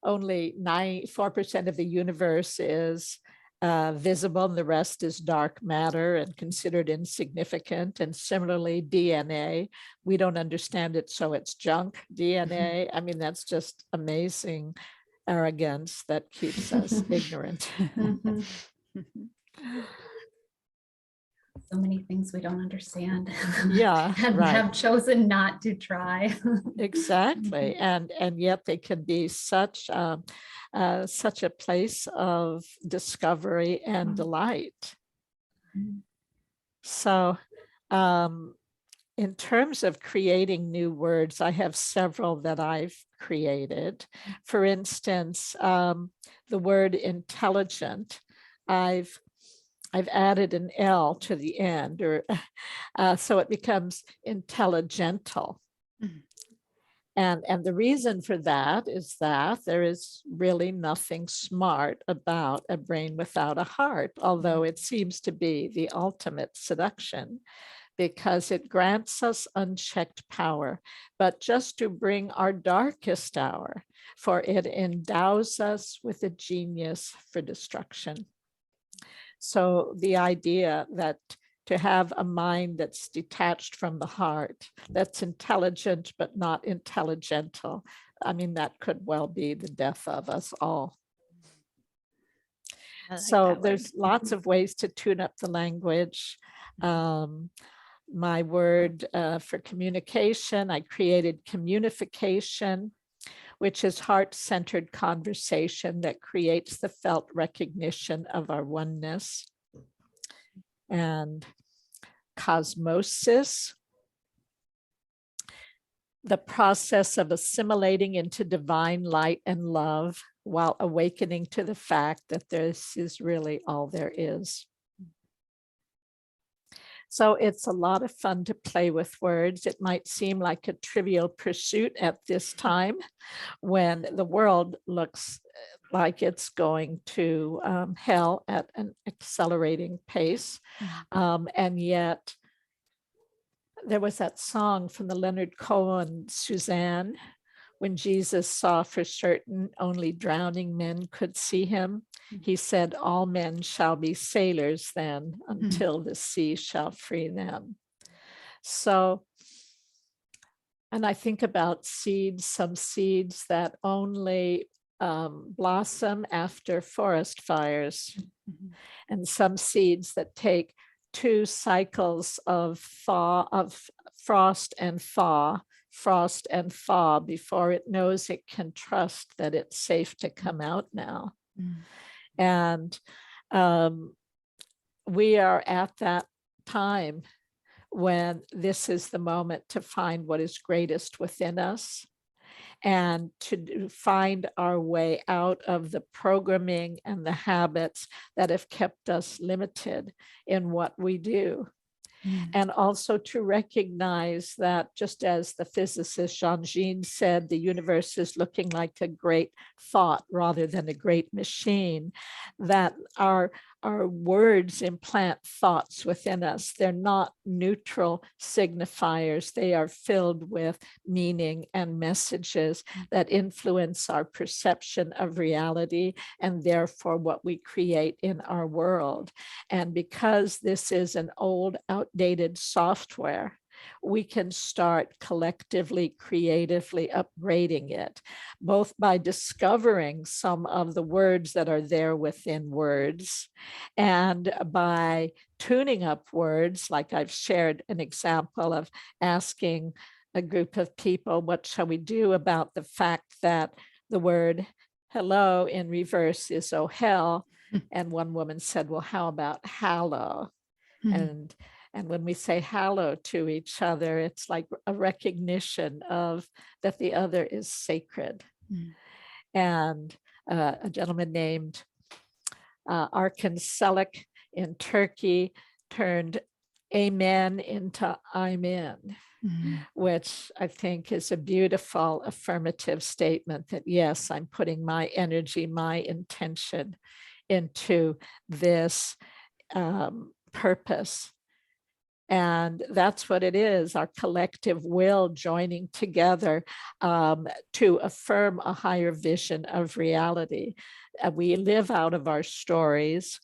only 4% of the universe is visible, and the rest is dark matter and considered insignificant. And similarly, DNA, we don't understand it, so it's junk DNA. I mean, that's just amazing arrogance that keeps us ignorant. So many things we don't understand. Yeah, and right. have chosen not to try. Exactly, and yet they can be such a place of discovery and delight. So, in terms of creating new words, I have several that I've created. For instance, the word intelligent, I've added an L to the end, or so it becomes intelligental. And the reason for that is that there is really nothing smart about a brain without a heart, although it seems to be the ultimate seduction, because it grants us unchecked power, but just to bring our darkest hour, for it endows us with a genius for destruction. So the idea that to have a mind that's detached from the heart, that's intelligent but not intelligental, I mean, that could well be the death of us all. So there's lots of ways to tune up the language. My word for communication, I created communification, which is heart-centered conversation that creates the felt recognition of our oneness. And cosmosis, the process of assimilating into divine light and love while awakening to the fact that this is really all there is. So it's a lot of fun to play with words. It might seem like a trivial pursuit at this time when the world looks like it's going to hell at an accelerating pace. And yet there was that song from the Leonard Cohen, Suzanne, when Jesus saw for certain only drowning men could see him. He said, all men shall be sailors then until the sea shall free them. So And I think about seeds, some seeds that only blossom after forest fires, and some seeds that take 2 cycles of frost and thaw before it knows it can trust that it's safe to come out now. And we are at that time when this is the moment to find what is greatest within us and to find our way out of the programming and the habits that have kept us limited in what we do. And also to recognize that, just as the physicist Jean said, the universe is looking like a great thought rather than a great machine, that our words implant thoughts within us. They're not neutral signifiers. They are filled with meaning and messages that influence our perception of reality and therefore what we create in our world. And because this is an old, outdated software, we can start collectively, creatively upgrading it, both by discovering some of the words that are there within words and by tuning up words, like I've shared an example of asking a group of people, what shall we do about the fact that the word hello in reverse is oh hell? And one woman said, well, how about hallow? And when we say hallow to each other, it's like a recognition of that the other is sacred. And a gentleman named Arkan Selik in Turkey turned amen into I'm in, which I think is a beautiful affirmative statement that, yes, I'm putting my energy, my intention into this purpose. And that's what it is, our collective will joining together to affirm a higher vision of reality. We live out of our stories.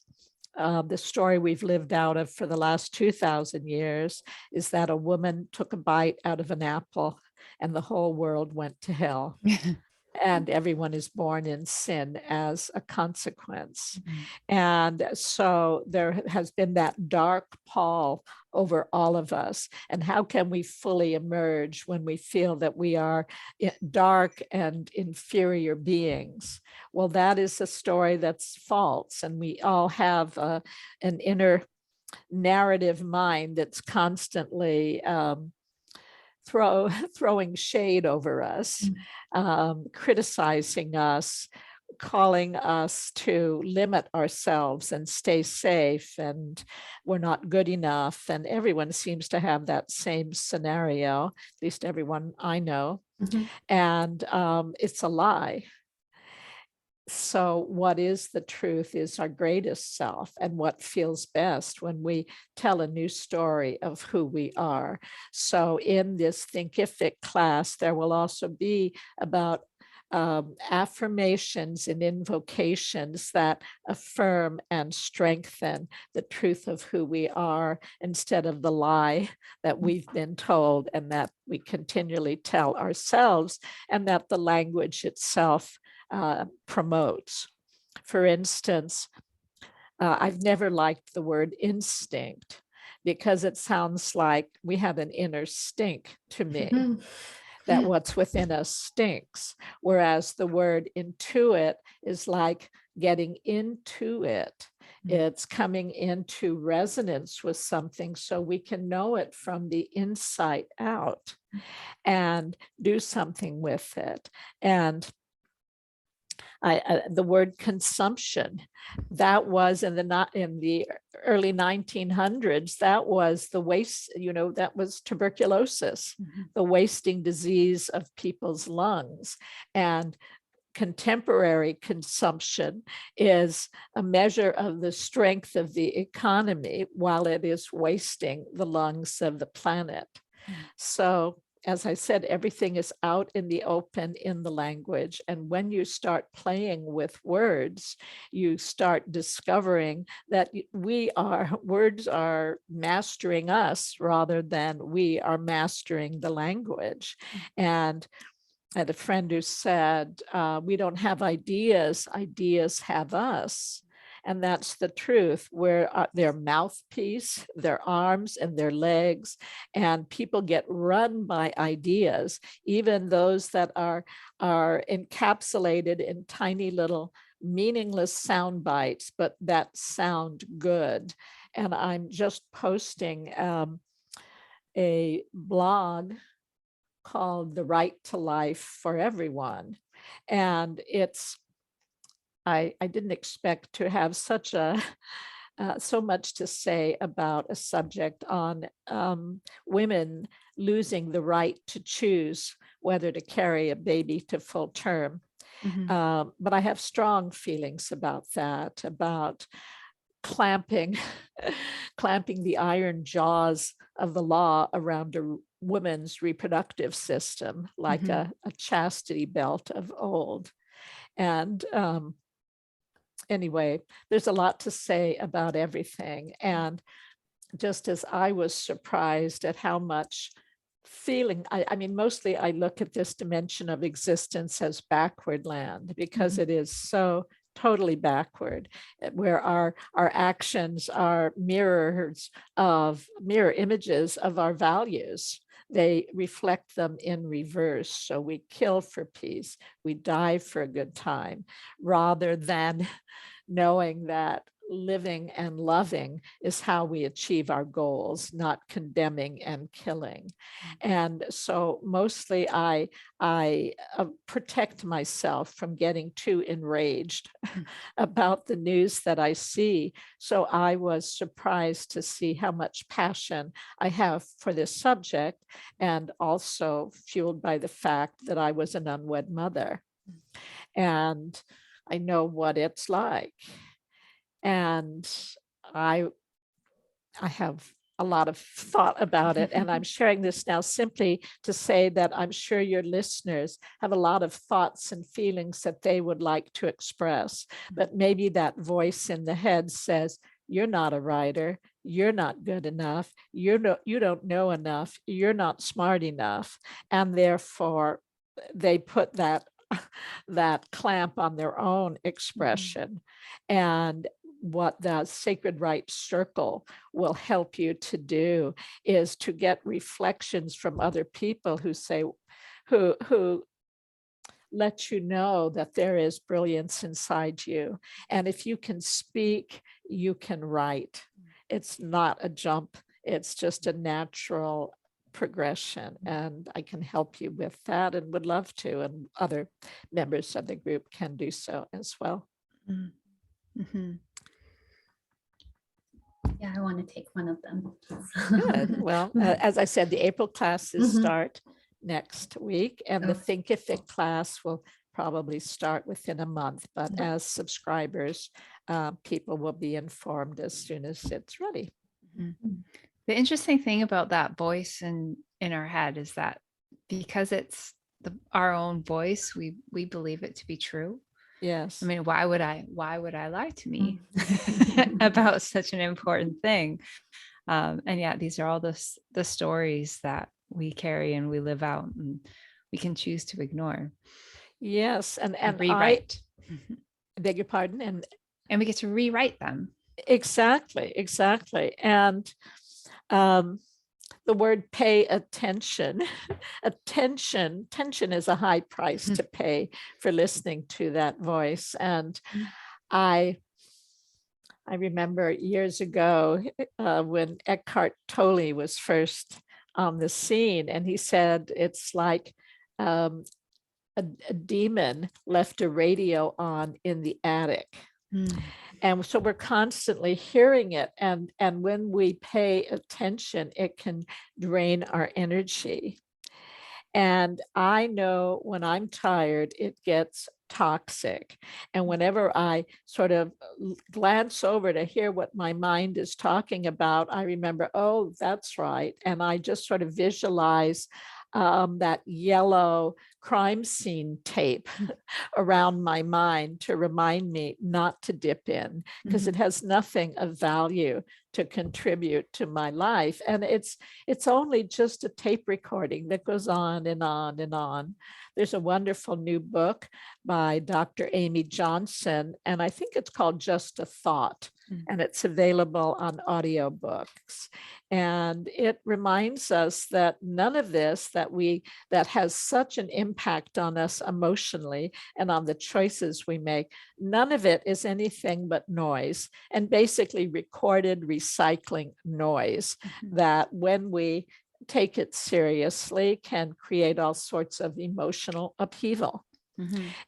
The story we've lived out of for the last 2,000 years is that a woman took a bite out of an apple and the whole world went to hell. And everyone is born in sin as a consequence. And so there has been that dark pall over all of us. And how can we fully emerge when we feel that we are dark and inferior beings? Well, that is a story that's false. And we all have an inner narrative mind that's constantly throwing shade over us, criticizing us, calling us to limit ourselves and stay safe, and we're not good enough. And everyone seems to have that same scenario, at least everyone I know. And it's a lie. So what is the truth is our greatest self, and what feels best when we tell a new story of who we are. So in this Thinkific class, there will also be about affirmations and invocations that affirm and strengthen the truth of who we are instead of the lie that we've been told and that we continually tell ourselves, and that the language itself promotes. For instance, I've never liked the word instinct because it sounds like we have an inner stink to me, that what's within us stinks. Whereas the word intuit is like getting into it. It's coming into resonance with something so we can know it from the inside out and do something with it. And the word consumption, that was in the early 1900s, that was the waste, that was tuberculosis, the wasting disease of people's lungs. And contemporary consumption is a measure of the strength of the economy while it is wasting the lungs of the planet. So as I said, everything is out in the open in the language. And when you start playing with words, you start discovering that words are mastering us rather than we are mastering the language. And I had a friend who said, we don't have ideas, ideas have us. And that's the truth. We're their mouthpiece, their arms and their legs, and people get run by ideas, even those that are encapsulated in tiny little meaningless sound bites, but that sound good. And I'm just posting a blog called The Right to Life for Everyone. And I didn't expect to have such a so much to say about a subject on women losing the right to choose whether to carry a baby to full term. But I have strong feelings about that, about clamping the iron jaws of the law around a woman's reproductive system, like a chastity belt of old. And anyway, there's a lot to say about everything. And just as I was surprised at how much feeling, I mean, mostly I look at this dimension of existence as backward land, because it is so totally backward, where our actions are mirror images of our values. They reflect them in reverse. So we kill for peace, we die for a good time, rather than knowing that living and loving is how we achieve our goals, not condemning and killing. And so mostly I protect myself from getting too enraged about the news that I see. So I was surprised to see how much passion I have for this subject, and also fueled by the fact that I was an unwed mother. And I know what it's like. And I have a lot of thought about it, and I'm sharing this now simply to say that I'm sure your listeners have a lot of thoughts and feelings that they would like to express, but maybe that voice in the head says, you're not a writer, you're not good enough, you don't know enough, you're not smart enough, and therefore they put that clamp on their own expression. And what the Sacred Right Circle will help you to do is to get reflections from other people who say, who let you know that there is brilliance inside you. And if you can speak, you can write. It's not a jump, it's just a natural progression. And I can help you with that and would love to. And other members of the group can do so as well. Mm-hmm. Yeah, I want to take one of them. Good. Well, as I said, the April classes start next week, and the Thinkific class will probably start within a month. But as subscribers, people will be informed as soon as it's ready. The interesting thing about that voice in our head is that because it's our own voice, we believe it to be true. Yes. I mean, why would I lie to me about such an important thing? And yeah, these are all the stories that we carry and we live out, and we can choose to ignore. Yes, and rewrite. I beg your pardon, and we get to rewrite them. Exactly. And the word pay attention, attention is a high price to pay for listening to that voice. And I remember years ago when Eckhart Tolle was first on the scene, and he said it's like a demon left a radio on in the attic. And so we're constantly hearing it. And when we pay attention, it can drain our energy. And I know when I'm tired, it gets toxic. And whenever I sort of glance over to hear what my mind is talking about, I remember, oh, that's right. And I just sort of visualize that yellow crime scene tape around my mind to remind me not to dip in, because it has nothing of value to contribute to my life. And it's only just a tape recording that goes on and on and on. There's a wonderful new book by Dr. Amy Johnson, and I think it's called Just a Thought, and it's available on audiobooks. And it reminds us that none of this that has such an impact on us emotionally and on the choices we make, none of it is anything but noise, and basically recorded recycling noise that, when we take it seriously, can create all sorts of emotional upheaval.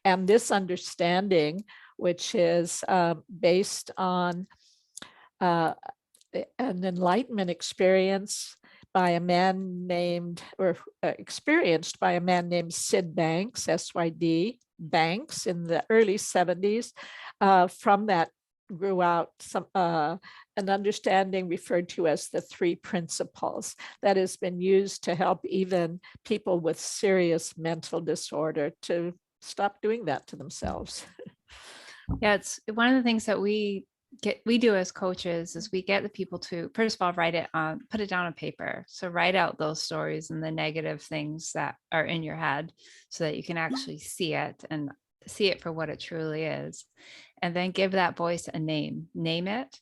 And this understanding, which is based on an enlightenment experience by a man named, or experienced by a man named Sid Banks, SYD Banks, in the early 70s. From that grew out an understanding referred to as the three principles that has been used to help even people with serious mental disorder to stop doing that to themselves. Yeah, it's one of the things that we do as coaches is we get the people to, first of all, put it down on paper. So write out those stories and the negative things that are in your head so that you can actually see it and see it for what it truly is. And then give that voice a name it.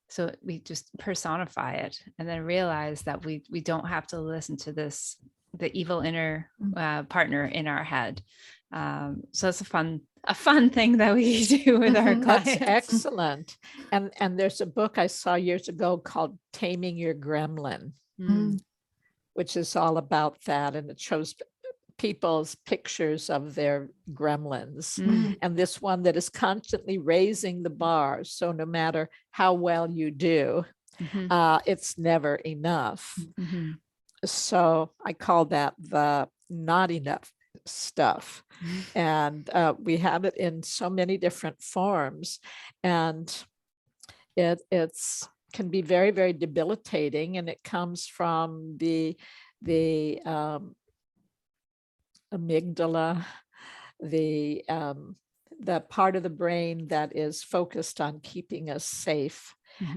So we just personify it, and then realize that we don't have to listen to the evil inner partner in our head. So it's a fun thing that we do with our clients. That's excellent. And there's a book I saw years ago called Taming Your Gremlin, which is all about that. And it shows people's pictures of their gremlins. And this one that is constantly raising the bar. So no matter how well you do, it's never enough. So I call that the not enough stuff. And we have it in so many different forms. And it's can be very, very debilitating. And it comes from the amygdala, the part of the brain that is focused on keeping us safe,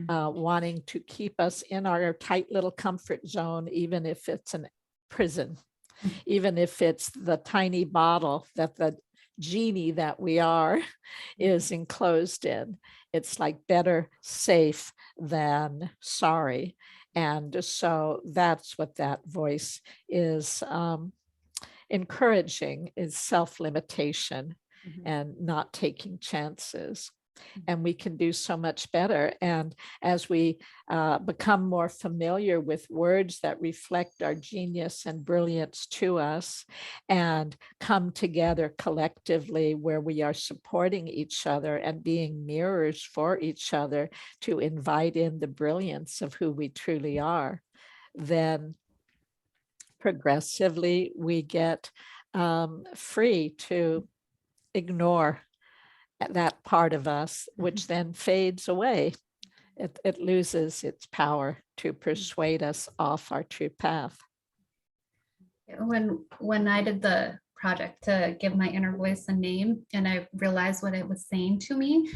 wanting to keep us in our tight little comfort zone, even if it's a prison, even if it's the tiny bottle that the genie that we are is enclosed in. It's like better safe than sorry. And so that's what that voice is encouraging, is self-limitation and not taking chances. And we can do so much better. And as we become more familiar with words that reflect our genius and brilliance to us, and come together collectively where we are supporting each other and being mirrors for each other to invite in the brilliance of who we truly are, then progressively we get free to ignore that part of us, which then fades away. It loses its power to persuade us off our true path. When I did the project to give my inner voice a name, and I realized what it was saying to me,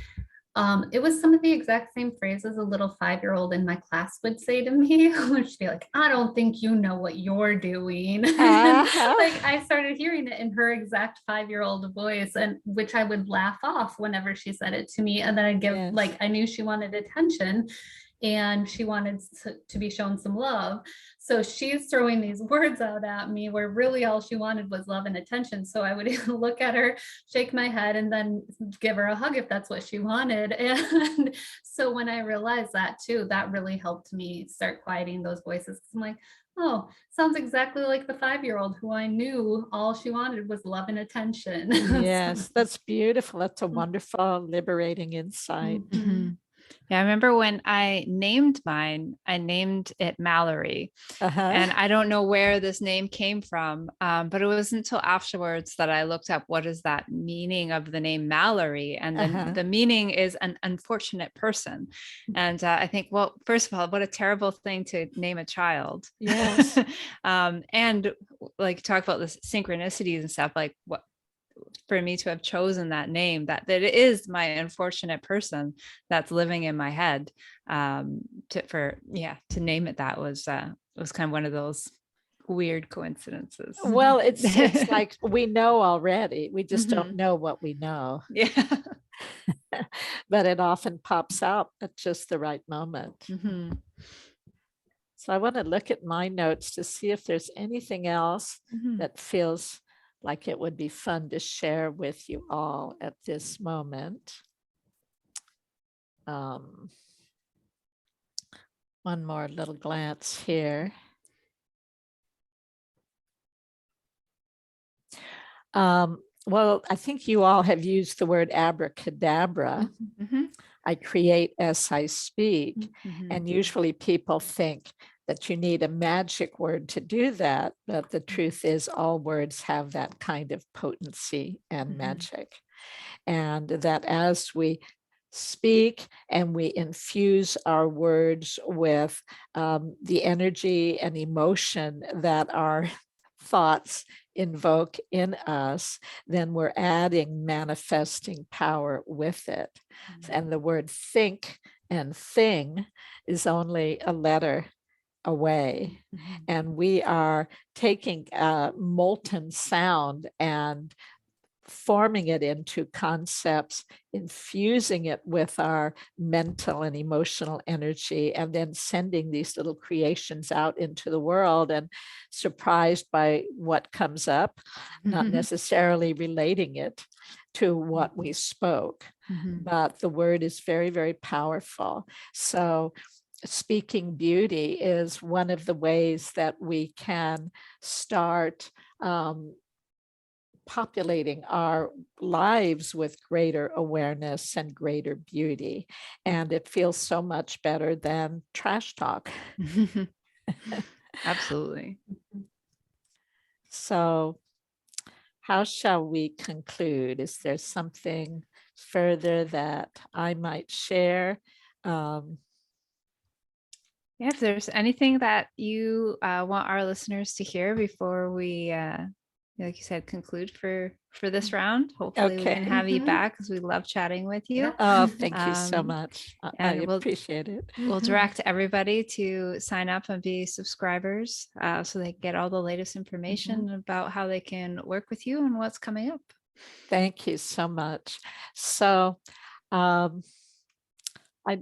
it was some of the exact same phrases a little 5-year-old in my class would say to me, which would be like, I don't think you know what you're doing. Like I started hearing it in her exact 5-year-old voice, and which I would laugh off whenever she said it to me. And then I'd give, like, I knew she wanted attention and she wanted to be shown some love. So she's throwing these words out at me where really all she wanted was love and attention. So I would look at her, shake my head, and then give her a hug if that's what she wanted. And so when I realized that too, that really helped me start quieting those voices. I'm like, oh, sounds exactly like the 5-year-old who I knew all she wanted was love and attention. Yes, that's beautiful. That's a wonderful, liberating insight. Yeah, I remember when I named mine, I named it Mallory. And I don't know where this name came from, but it wasn't until afterwards that I looked up what is that meaning of the name Mallory. And then the meaning is an unfortunate person. And I think, well, first of all, what a terrible thing to name a child. Yes. And like talk about this synchronicities and stuff, like what for me to have chosen that name, that it is my unfortunate person that's living in my head. To name it that was kind of one of those weird coincidences. Well, it's like we know already. We just don't Mhm. know what we know, Yeah. but it often pops out at just the right moment. Mhm. So I want to look at my notes to see if there's anything else Mhm. that feels like it would be fun to share with you all at this moment. One more little glance here. Well, I think you all have used the word abracadabra. Mhm. I create as I speak. Mhm. And usually people think that you need a magic word to do that. But the truth is, all words have that kind of potency and Mhm. magic. And that as we speak and we infuse our words with the energy and emotion that our thoughts invoke in us, then we're adding manifesting power with it. And the word think and thing is only a letter away. Mhm. And we are taking molten sound and forming it into concepts, infusing it with our mental and emotional energy, and then sending these little creations out into the world and surprised by what comes up, not necessarily relating it to what we spoke. Mhm. But the word is very, very powerful. So speaking beauty is one of the ways that we can start populating our lives with greater awareness and greater beauty. And it feels so much better than trash talk. Absolutely. So, how shall we conclude? Is there something further that I might share? Yeah, if there's anything that you want our listeners to hear before we, like you said, conclude for this round, hopefully we can Okay. have you Mhm. back because we love chatting with you. Yeah. Oh, thank you so Um, much. I and appreciate it. we'll direct everybody to sign up and be subscribers so they get all the latest information about how they can work with you and what's coming up. Thank you so much. So, I'd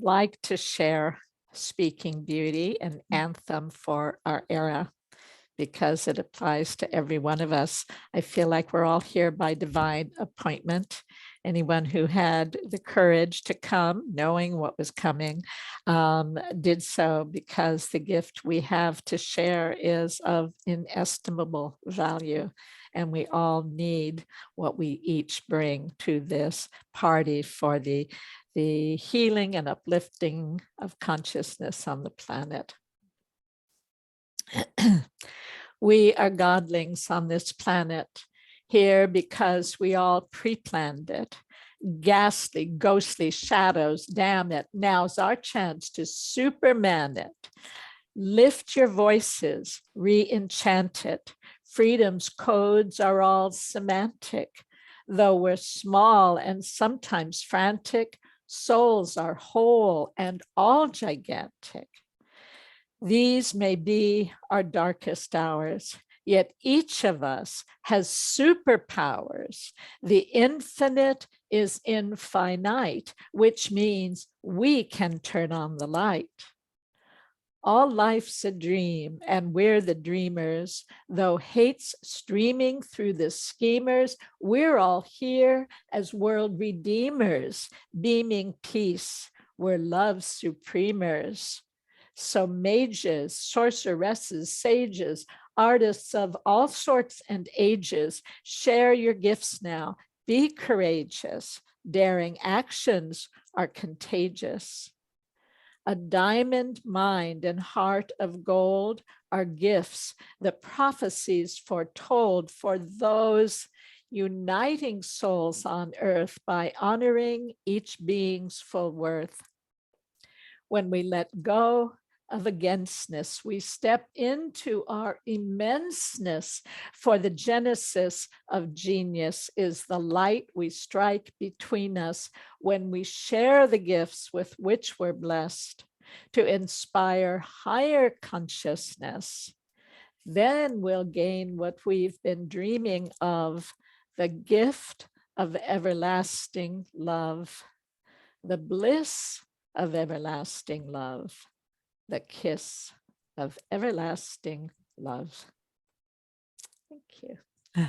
like to share Speaking Beauty, an anthem for our era, because it applies to every one of us. I feel like we're all here by divine appointment. Anyone who had the courage to come, knowing what was coming, did so because the gift we have to share is of inestimable value. And we all need what we each bring to this party for the healing and uplifting of consciousness on the planet. We are godlings on this planet, here because we all pre-planned it. Ghastly, ghostly shadows, damn it. Now's our chance to superman it. Lift your voices, re-enchant it. Freedom's codes are all semantic. Though we're small and sometimes frantic, souls are whole and all gigantic. These may be our darkest hours, yet each of us has superpowers. The infinite is infinite, which means we can turn on the light. All life's a dream, and we're the dreamers. Though hate's streaming through the schemers, we're all here as world redeemers, beaming peace. We're love's supremers. So mages, sorceresses, sages, artists of all sorts and ages, share your gifts now. Be courageous. Daring actions are contagious. A diamond mind and heart of gold are gifts, the prophecies foretold for those uniting souls on earth by honoring each being's full worth. When we let go, of againstness. We step into our immenseness, for the genesis of genius is the light we strike between us when we share the gifts with which we're blessed to inspire higher consciousness. Then we'll gain what we've been dreaming of, the gift of everlasting love, the bliss of everlasting love, the kiss of everlasting love. Thank you.